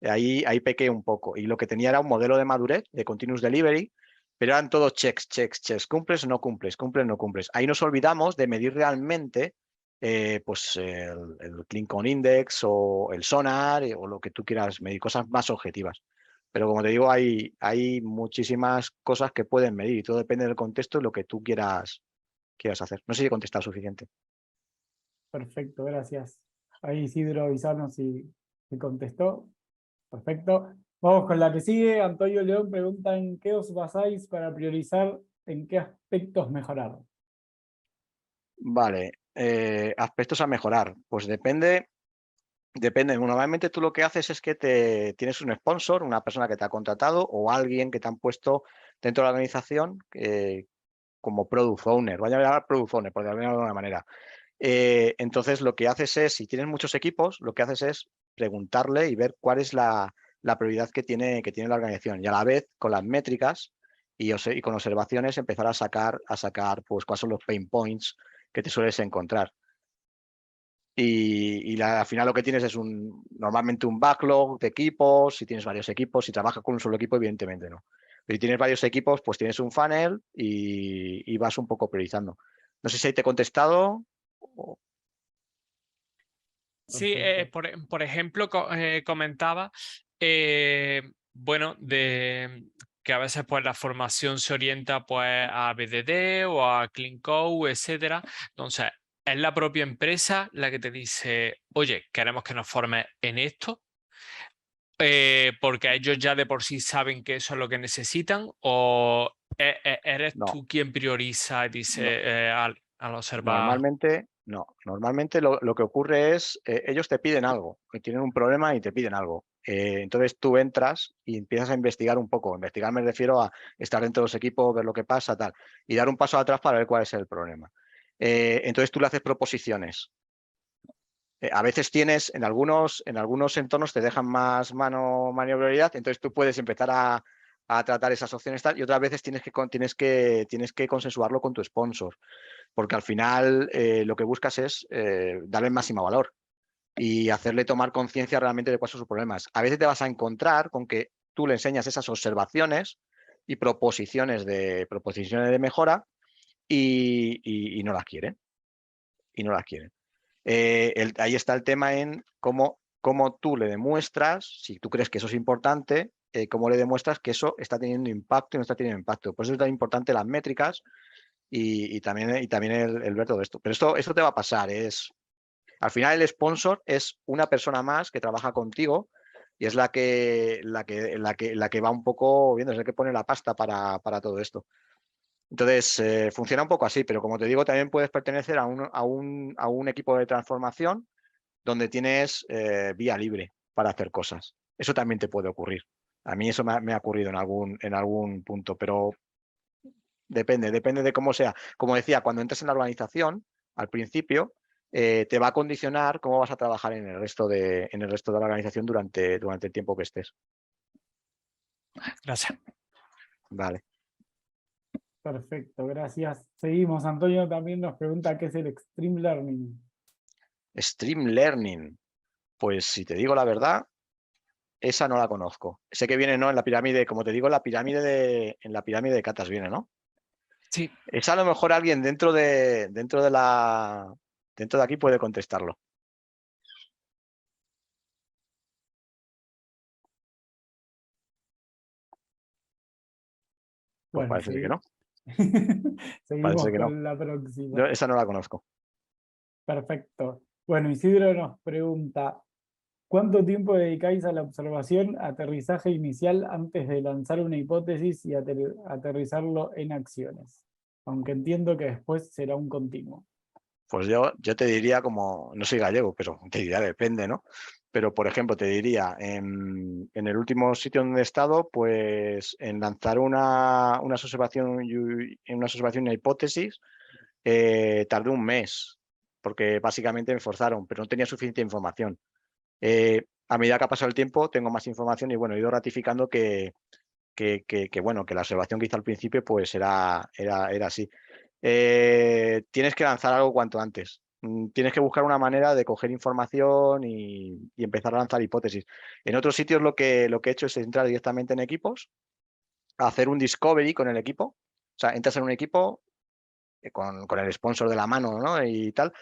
Ahí pequé un poco. Y lo que tenía era un modelo de madurez, de continuous delivery, pero eran todos checks. ¿Cumples o no cumples? ¿Cumples o no cumples? Ahí nos olvidamos de medir realmente pues el Clean Code Index o el Sonar o lo que tú quieras medir, cosas más objetivas. Pero como te digo, hay muchísimas cosas que pueden medir y todo depende del contexto y lo que tú quieras hacer. No sé si he contestado suficiente. Perfecto, gracias. Ahí Isidro avisarnos si contestó. Perfecto. Vamos con la que sigue. Antonio León pregunta: ¿en qué os basáis para priorizar en qué aspectos mejorar? Vale, aspectos a mejorar. Pues depende. Normalmente tú lo que haces es que tienes un sponsor, una persona que te ha contratado o alguien que te han puesto dentro de la organización como product owner. Voy a llamar product owner, por decirlo de alguna manera. Entonces lo que haces es, si tienes muchos equipos, lo que haces es preguntarle y ver cuál es la prioridad que tiene la organización. Y a la vez, con las métricas y con observaciones, empezar a sacar pues cuáles son los pain points que te sueles encontrar. Y al final lo que tienes es normalmente un backlog de equipos. Si tienes varios equipos, si trabajas con un solo equipo, evidentemente no. Pero si tienes varios equipos, pues tienes un funnel y vas un poco priorizando. No sé si ahí te he contestado. Sí, por ejemplo, comentaba, bueno, que a veces pues la formación se orienta pues a BDD o a Clean Code, etcétera. Entonces, es la propia empresa la que te dice: oye, queremos que nos formes en esto, porque ellos ya de por sí saben que eso es lo que necesitan, o eres No, tú quien prioriza y dice no. al observar. Normalmente no. Normalmente lo que ocurre es, ellos te piden algo, que tienen un problema y te piden algo. Entonces tú entras y empiezas a investigar un poco. Investigar me refiero a estar dentro de los equipos, ver lo que pasa, tal, y dar un paso atrás para ver cuál es el problema. Entonces tú le haces proposiciones. A veces tienes, en algunos entornos te dejan más maniobrabilidad, entonces tú puedes empezar a tratar esas opciones tal, y otras veces tienes que consensuarlo con tu sponsor, porque al final lo que buscas es darle el máximo valor y hacerle tomar conciencia realmente de cuáles son sus problemas. A veces te vas a encontrar con que tú le enseñas esas observaciones y proposiciones de mejora y no las quieren. Y no las quieren. Ahí está el tema en cómo tú le demuestras, si tú crees que eso es importante, cómo le demuestras que eso está teniendo impacto y no está teniendo impacto. Por eso es tan importante las métricas y también el ver todo esto. Pero esto te va a pasar. Al final el sponsor es una persona más que trabaja contigo y es la que va un poco viendo, es el que pone la pasta para todo esto. Entonces, funciona un poco así, pero como te digo, también puedes pertenecer a un equipo de transformación donde tienes vía libre para hacer cosas. Eso también te puede ocurrir. A mí eso me ha ocurrido en algún punto, pero depende de cómo sea. Como decía, cuando entres en la organización, al principio, te va a condicionar cómo vas a trabajar en el resto de la organización durante el tiempo que estés. Gracias. Vale. Perfecto, gracias. Seguimos. Antonio también nos pregunta qué es el Extreme Learning. Stream Learning. Pues si te digo la verdad, esa no la conozco. Sé que viene, ¿no? En la pirámide, como te digo, en la pirámide de Catas viene, ¿no? Sí. Esa a lo mejor alguien dentro de aquí puede contestarlo. Pues Bueno, parece que no. seguimos Parece que no. con la próxima. Yo esa no la conozco. Perfecto. Bueno, Isidro nos pregunta: ¿Cuánto tiempo dedicáis a la observación, aterrizaje inicial antes de lanzar una hipótesis y aterrizarlo en acciones? Aunque entiendo que después será un continuo. Pues yo te diría, como, no soy gallego, pero te diría, depende, ¿no? Pero, por ejemplo, te diría, en el último sitio donde he estado, pues en lanzar una observación, una hipótesis, tardé un mes, porque básicamente me forzaron, pero no tenía suficiente información. A medida que ha pasado el tiempo, tengo más información y bueno, he ido ratificando bueno, que la observación que hice al principio pues era así. Tienes que lanzar algo cuanto antes. Tienes que buscar una manera de coger información y empezar a lanzar hipótesis. En otros sitios lo que he hecho es entrar directamente en equipos, hacer un discovery con el equipo. O sea, entras en un equipo con el sponsor de la mano, ¿no? Y tal.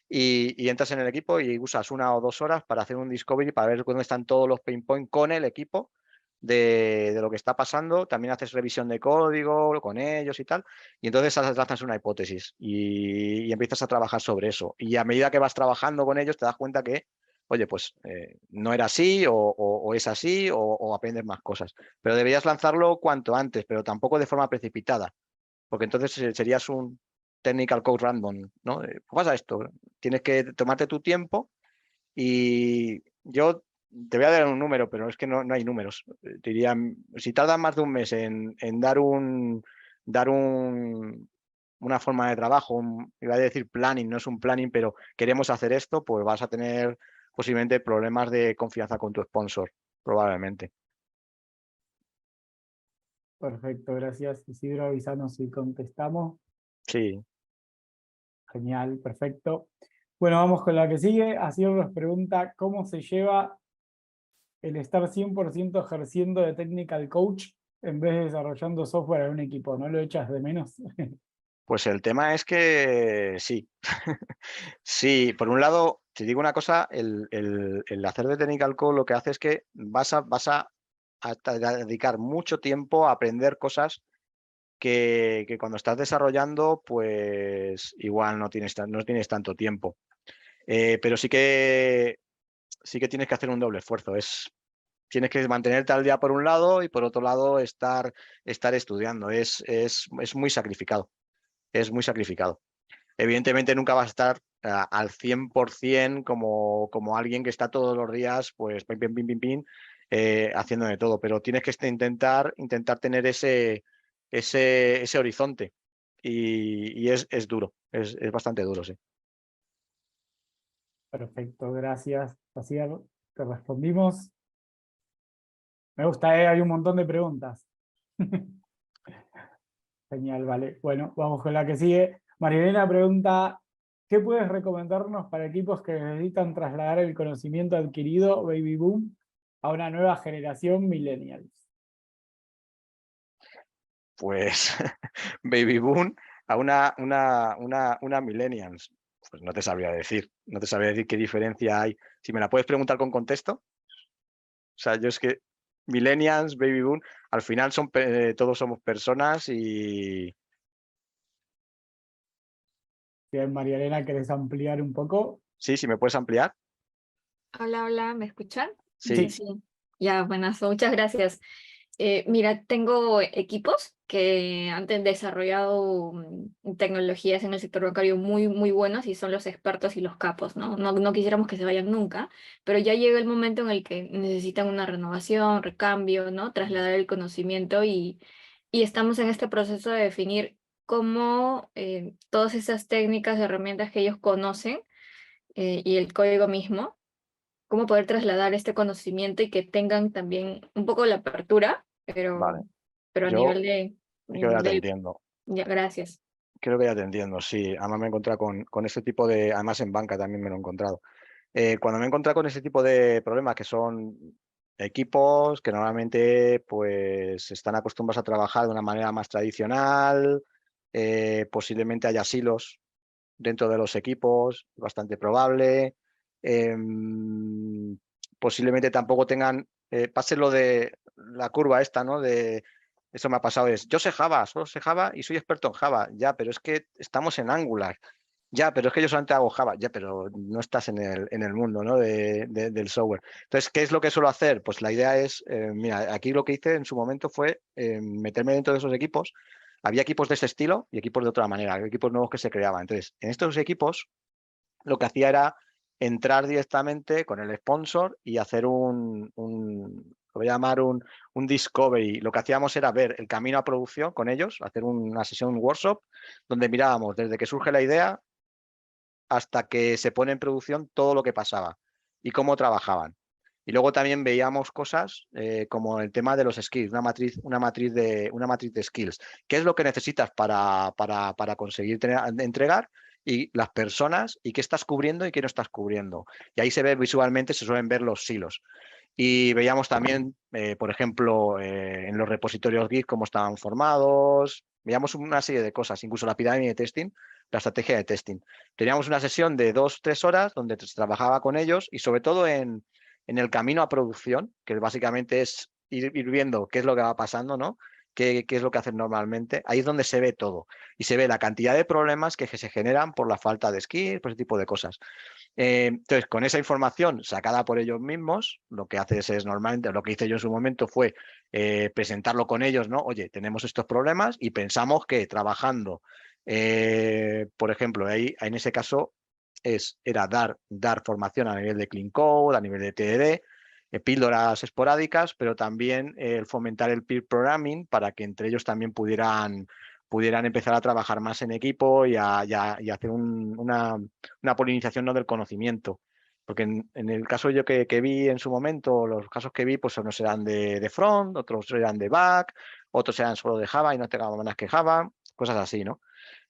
Y entras en el equipo y usas 1 o 2 horas para hacer un discovery, para ver dónde están todos los pain points con el equipo de lo que está pasando. También haces revisión de código con ellos y tal. Y entonces lanzas una hipótesis y empiezas a trabajar sobre eso. Y a medida que vas trabajando con ellos, te das cuenta que, oye, pues no era así o es así o aprendes más cosas. Pero deberías lanzarlo cuanto antes, pero tampoco de forma precipitada, porque entonces serías un technical code random, ¿no? Pasa esto, tienes que tomarte tu tiempo y yo te voy a dar un número, pero es que no hay números. Te diría, si tardas más de un mes en dar una forma de trabajo, iba a decir planning, no es un planning, pero queremos hacer esto, pues vas a tener posiblemente problemas de confianza con tu sponsor, probablemente. Perfecto, gracias Isidro, avisanos si contestamos. Sí. Genial, perfecto. Bueno, vamos con la que sigue. Asier nos pregunta, ¿cómo se lleva el estar 100% ejerciendo de technical coach en vez de desarrollando software en un equipo? ¿No lo echas de menos? Pues el tema es que sí. Sí, por un lado, te digo una cosa, el hacer de Technical Code lo que hace es que vas a dedicar mucho tiempo a aprender cosas que cuando estás desarrollando, pues igual no tienes tanto tiempo. Pero sí que tienes que hacer un doble esfuerzo. Tienes que mantenerte al día por un lado y por otro lado estar estudiando. Es muy sacrificado. Es muy sacrificado. Evidentemente nunca vas a estar al 100% como alguien que está todos los días, pues, pim, pim, pim, pim, pim, haciendo de todo, pero tienes que intentar tener ese horizonte y es duro, es bastante duro, sí. Perfecto, gracias. Asier, te respondimos. Me gusta, hay un montón de preguntas. Genial, vale. Bueno, vamos con la que sigue. Marielena pregunta, ¿qué puedes recomendarnos para equipos que necesitan trasladar el conocimiento adquirido Baby Boom a una nueva generación millennials? Pues Baby Boom a una Millennials. Pues no te sabría decir, qué diferencia hay. Si me la puedes preguntar con contexto. O sea, yo es que Millennials, Baby Boom, al final todos somos personas y Si Marielena, ¿querés ampliar un poco? sí, si me puedes ampliar. Hola, hola, ¿me escuchan? Sí, Sí. Sí. Ya, buenas, muchas gracias. Mira, tengo equipos que han desarrollado tecnologías en el sector bancario muy, muy buenas y son los expertos y los capos, ¿no? No quisiéramos que se vayan nunca, pero ya llega el momento en el que necesitan una renovación, recambio, ¿no? Trasladar el conocimiento y estamos en este proceso de definir cómo todas esas técnicas, herramientas que ellos conocen y el código mismo, cómo poder trasladar este conocimiento y que tengan también un poco la apertura, vale. pero a Yo nivel creo que ya te del... entiendo. Ya, gracias. Creo que ya te entiendo, sí. Además me he encontrado con este tipo de... Además en banca también me lo he encontrado. Cuando me he encontrado con ese tipo de problemas, que son equipos que normalmente pues están acostumbrados a trabajar de una manera más tradicional, posiblemente haya silos dentro de los equipos, bastante probable. Posiblemente tampoco tengan, pase lo de la curva esta, ¿no? Eso me ha pasado, yo sé Java, solo sé Java y soy experto en Java, ya, pero es que estamos en Angular. Ya, pero es que yo solamente hago Java. Ya, pero no estás en el mundo, ¿no? del software. Entonces, ¿qué es lo que suelo hacer? Pues la idea es, mira, aquí lo que hice en su momento fue meterme dentro de esos equipos. Había equipos de ese estilo y equipos de otra manera, había equipos nuevos que se creaban. Entonces, en estos equipos lo que hacía era entrar directamente con el sponsor y hacer lo voy a llamar un discovery. Lo que hacíamos era ver el camino a producción con ellos, hacer una sesión, un workshop, donde mirábamos desde que surge la idea hasta que se pone en producción todo lo que pasaba y cómo trabajaban. Y luego también veíamos cosas como el tema de los skills, una matriz de skills. ¿Qué es lo que necesitas para conseguir entregar? Y las personas, y qué estás cubriendo y qué no estás cubriendo. Y ahí se ve visualmente, se suelen ver los silos. Y veíamos también, por ejemplo, en los repositorios Git cómo estaban formados. Veíamos una serie de cosas, incluso la pirámide de testing, la estrategia de testing. Teníamos una sesión de 2-3 horas donde se trabajaba con ellos y sobre todo en el camino a producción, que básicamente es ir viendo qué es lo que va pasando, ¿no? Qué es lo que hacen normalmente. Ahí es donde se ve todo. Y se ve la cantidad de problemas que se generan por la falta de skills, por ese tipo de cosas. Entonces, con esa información sacada por ellos mismos, lo que haces es normalmente, lo que hice yo en su momento fue presentarlo con ellos, ¿no? Oye, tenemos estos problemas y pensamos que trabajando, por ejemplo, ahí en ese caso era dar formación a nivel de clean code, a nivel de TDD, píldoras esporádicas, pero también el fomentar el peer programming para que entre ellos también pudieran empezar a trabajar más en equipo y hacer una polinización, ¿no?, del conocimiento. Porque en el caso yo que vi en su momento, los casos que vi, pues unos eran de front, otros eran de back, otros eran solo de Java y no tengan más que Java, cosas así, ¿no?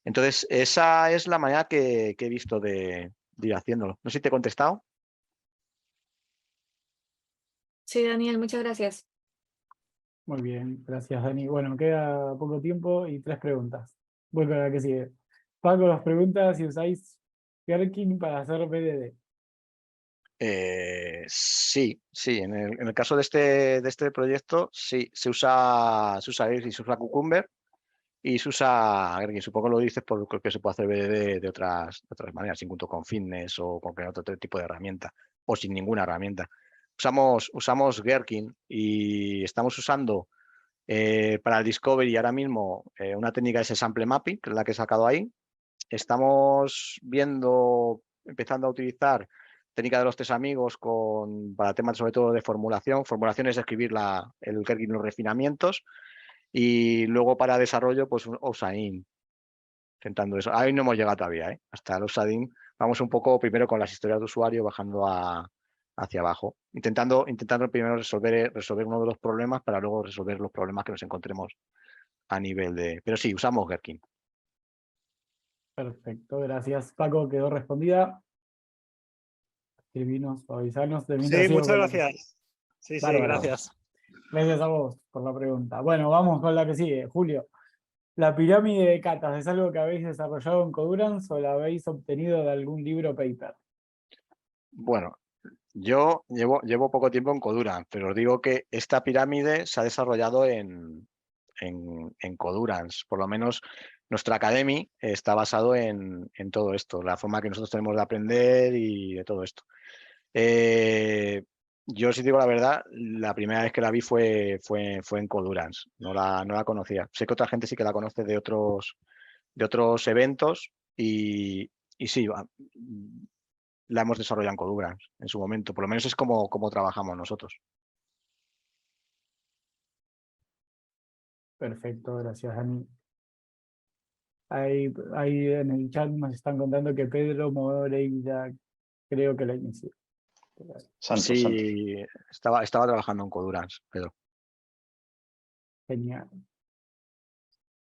Entonces, esa es la manera que he visto de ir haciéndolo. No sé si te he contestado. Sí, Daniel, muchas gracias. Muy bien, gracias Dani. Bueno, queda poco tiempo y 3 preguntas. Voy con la que sigue. Paco, las preguntas si usáis Gherkin para hacer BDD. Sí. En el caso de este proyecto, sí, se usa Gherkin, se usa Cucumber y se usa Gherkin. Supongo que lo dices porque se puede hacer BDD de otras maneras, incluso con Fitness o con cualquier otro tipo de herramienta o sin ninguna herramienta. Usamos Gherkin y estamos usando para el Discovery ahora mismo una técnica es Sample Mapping, que es la que he sacado ahí. Estamos empezando a utilizar técnica de los 3 amigos para temas sobre todo de formulación. Formulación es escribir el Gherkin, los refinamientos. Y luego para desarrollo, pues un Osain, intentando eso. Ahí no hemos llegado todavía, ¿eh? Hasta el Osain vamos un poco primero con las historias de usuario, bajando hacia abajo, intentando primero resolver uno de los problemas para luego resolver los problemas que nos encontremos a nivel de... Pero sí, usamos Gherkin. Perfecto, gracias. Paco, quedó respondida. Escribinos o avisarnos. De mientras Sí, sigo muchas con gracias. Sí, Bárbaro. gracias. Gracias a vos por la pregunta. Bueno, vamos con la que sigue. Julio, ¿la pirámide de catas es algo que habéis desarrollado en Codurance o la habéis obtenido de algún libro paper? Bueno, yo llevo poco tiempo en Codurance, pero os digo que esta pirámide se ha desarrollado en Codurance. Por lo menos nuestra Academy está basado en todo esto, la forma que nosotros tenemos de aprender y de todo esto. Yo, si digo la verdad, la primera vez que la vi fue en Codurance, no la conocía. Sé que otra gente sí que la conoce de otros eventos y sí, la hemos desarrollado en Codurance en su momento. Por lo menos es como trabajamos nosotros. Perfecto, gracias, Dani. Ahí en el chat nos están contando que Pedro Moreira creo que la inició. Santo. Sí, estaba trabajando en Codurance, Pedro. Genial.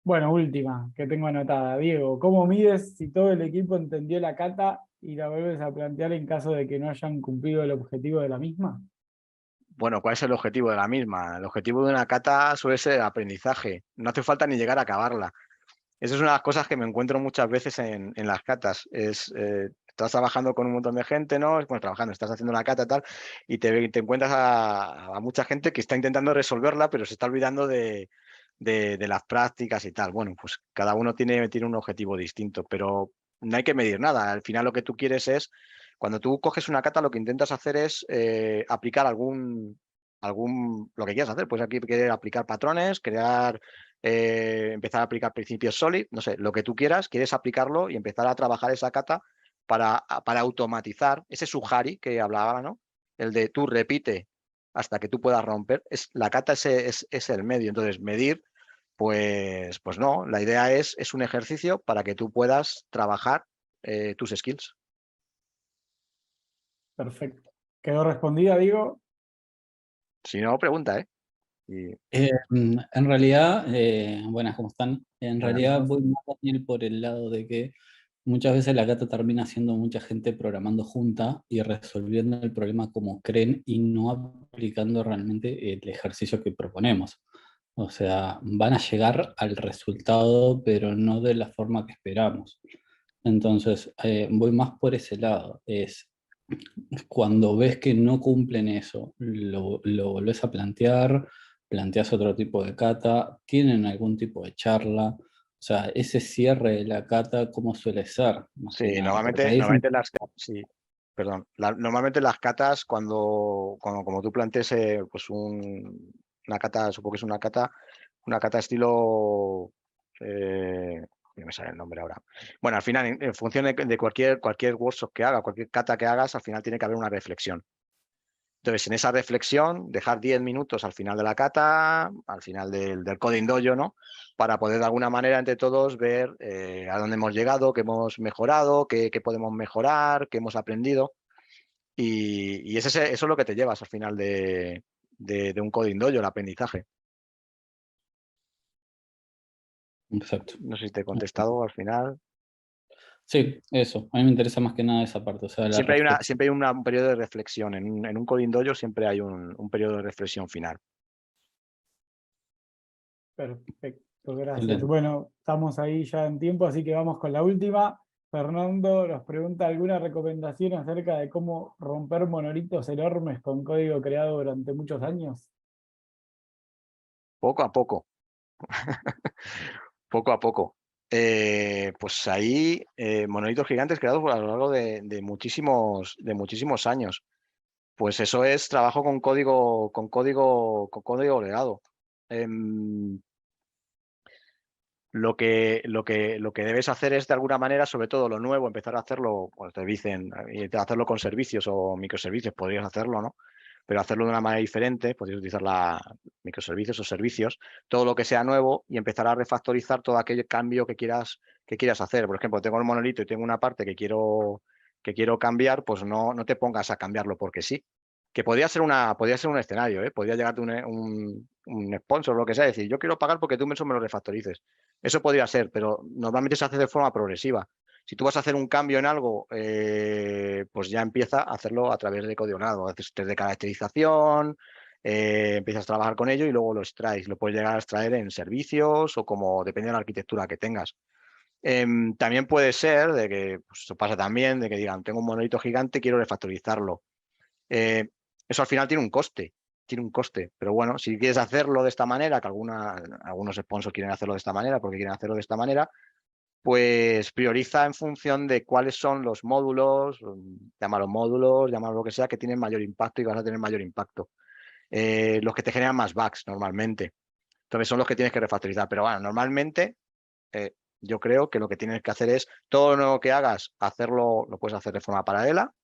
Bueno, última que tengo anotada. Diego, ¿cómo mides si todo el equipo entendió la cata y la vuelves a plantear en caso de que no hayan cumplido el objetivo de la misma? Bueno, ¿cuál es el objetivo de la misma? El objetivo de una cata suele ser el aprendizaje. No hace falta ni llegar a acabarla. Esa es una de las cosas que me encuentro muchas veces en las catas. Estás trabajando con un montón de gente, ¿no? Bueno, trabajando, estás haciendo una cata tal, y te encuentras a mucha gente que está intentando resolverla, pero se está olvidando de las prácticas y tal. Bueno, pues cada uno tiene un objetivo distinto, pero no hay que medir nada. Al final lo que tú quieres es, cuando tú coges una kata, lo que intentas hacer es aplicar lo que quieras hacer. Pues aquí querer aplicar patrones, empezar a aplicar principios solid, no sé, lo que tú quieras, quieres aplicarlo y empezar a trabajar esa kata para automatizar ese sujari que hablaba, ¿no? El de tú repite hasta que tú puedas romper. La kata es el medio. Entonces, medir, pues no. La idea es un ejercicio para que tú puedas trabajar tus skills. Perfecto. ¿Quedó respondida, digo? Si no, pregunta, ¿eh? En realidad, buenas, ¿cómo están? En Buenas. realidad voy más, Daniel, por el lado de que muchas veces la kata termina siendo mucha gente programando junta y resolviendo el problema como creen y no aplicando realmente el ejercicio que proponemos. O sea, van a llegar al resultado, pero no de la forma que esperamos. Entonces, voy más por ese lado. Es cuando ves que no cumplen eso, lo volvés a plantear, planteas otro tipo de kata, tienen algún tipo de charla. O sea, ese cierre de la kata, ¿cómo suele ser? Más que Sí, nada, porque ahí es un- normalmente las catas, como tú plantees pues una cata, supongo que es una cata estilo, no me sale el nombre ahora. Bueno, al final, en función de cualquier workshop que haga, cualquier cata que hagas, al final tiene que haber una reflexión. Entonces, en esa reflexión, dejar 10 minutos al final de la cata, al final del Coding Dojo, ¿no? Para poder de alguna manera entre todos ver a dónde hemos llegado, qué hemos mejorado, qué podemos mejorar, qué hemos aprendido. Y eso es lo que te llevas al final de un Coding Dojo, el aprendizaje. Exacto. No sé si te he contestado al final. Sí, eso. A mí me interesa más que nada esa parte. O sea, la Siempre reflexión. hay un periodo de reflexión. En un Coding Dojo siempre hay un periodo de reflexión final. Perfecto, gracias. Excelente. Bueno, estamos ahí ya en tiempo, así que vamos con la última. Fernando nos pregunta alguna recomendación acerca de cómo romper monolitos enormes con código creado durante muchos años. Poco a poco. Poco a poco. Pues ahí, monolitos gigantes creados a lo largo de muchísimos años. Pues eso es trabajo con código legado. Lo que debes hacer es, de alguna manera, sobre todo lo nuevo, empezar a hacerlo, pues te dicen, hacerlo con servicios o microservicios, podrías hacerlo, ¿no? Pero hacerlo de una manera diferente, podrías utilizar microservicios o servicios, todo lo que sea nuevo y empezar a refactorizar todo aquel cambio que quieras hacer. Por ejemplo, tengo el monolito y tengo una parte que quiero cambiar, pues no te pongas a cambiarlo porque sí. Que podría ser un escenario, ¿eh? Podría llegarte un sponsor o lo que sea, decir, yo quiero pagar porque tú me lo refactorices. Eso podría ser, pero normalmente se hace de forma progresiva. Si tú vas a hacer un cambio en algo, pues ya empieza a hacerlo a través de código legado. Haces test de caracterización, empiezas a trabajar con ello y luego lo extraes. Lo puedes llegar a extraer en servicios o como depende de la arquitectura que tengas. También puede ser de que, pues eso pasa también, de que digan, tengo un monolito gigante, quiero refactorizarlo. Eso al final tiene un coste. Pero bueno, si quieres hacerlo de esta manera, que algunos sponsors quieren hacerlo de esta manera porque quieren hacerlo de esta manera, pues prioriza en función de cuáles son los módulos, llámalo lo que sea, que tienen mayor impacto y vas a tener mayor impacto. Los que te generan más bugs normalmente. Entonces son los que tienes que refactorizar. Pero bueno, normalmente yo creo que lo que tienes que hacer es todo lo que hagas, lo puedes hacer de forma paralela,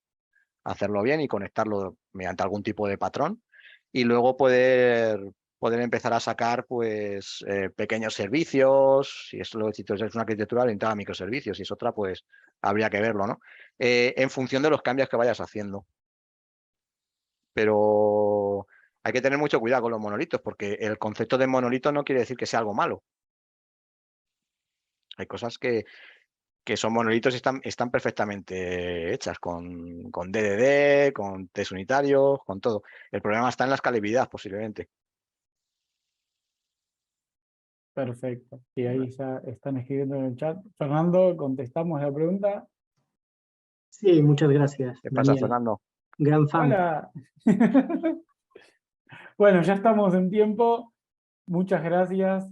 hacerlo bien y conectarlo mediante algún tipo de patrón y luego poder empezar a sacar pues pequeños servicios, si es una arquitectura orientada a microservicios, si es otra pues habría que verlo, ¿no? En función de los cambios que vayas haciendo. Pero hay que tener mucho cuidado con los monolitos porque el concepto de monolito no quiere decir que sea algo malo. Hay cosas que son monolitos y están perfectamente hechas con DDD, con test unitarios, con todo. El problema está en la escalabilidad, posiblemente. Perfecto. Y ahí ya están escribiendo en el chat. Fernando, ¿contestamos la pregunta? Sí, muchas gracias, ¿Qué pasa, Daniel. Fernando? Gran fan. Hola. Bueno, ya estamos en tiempo. Muchas gracias.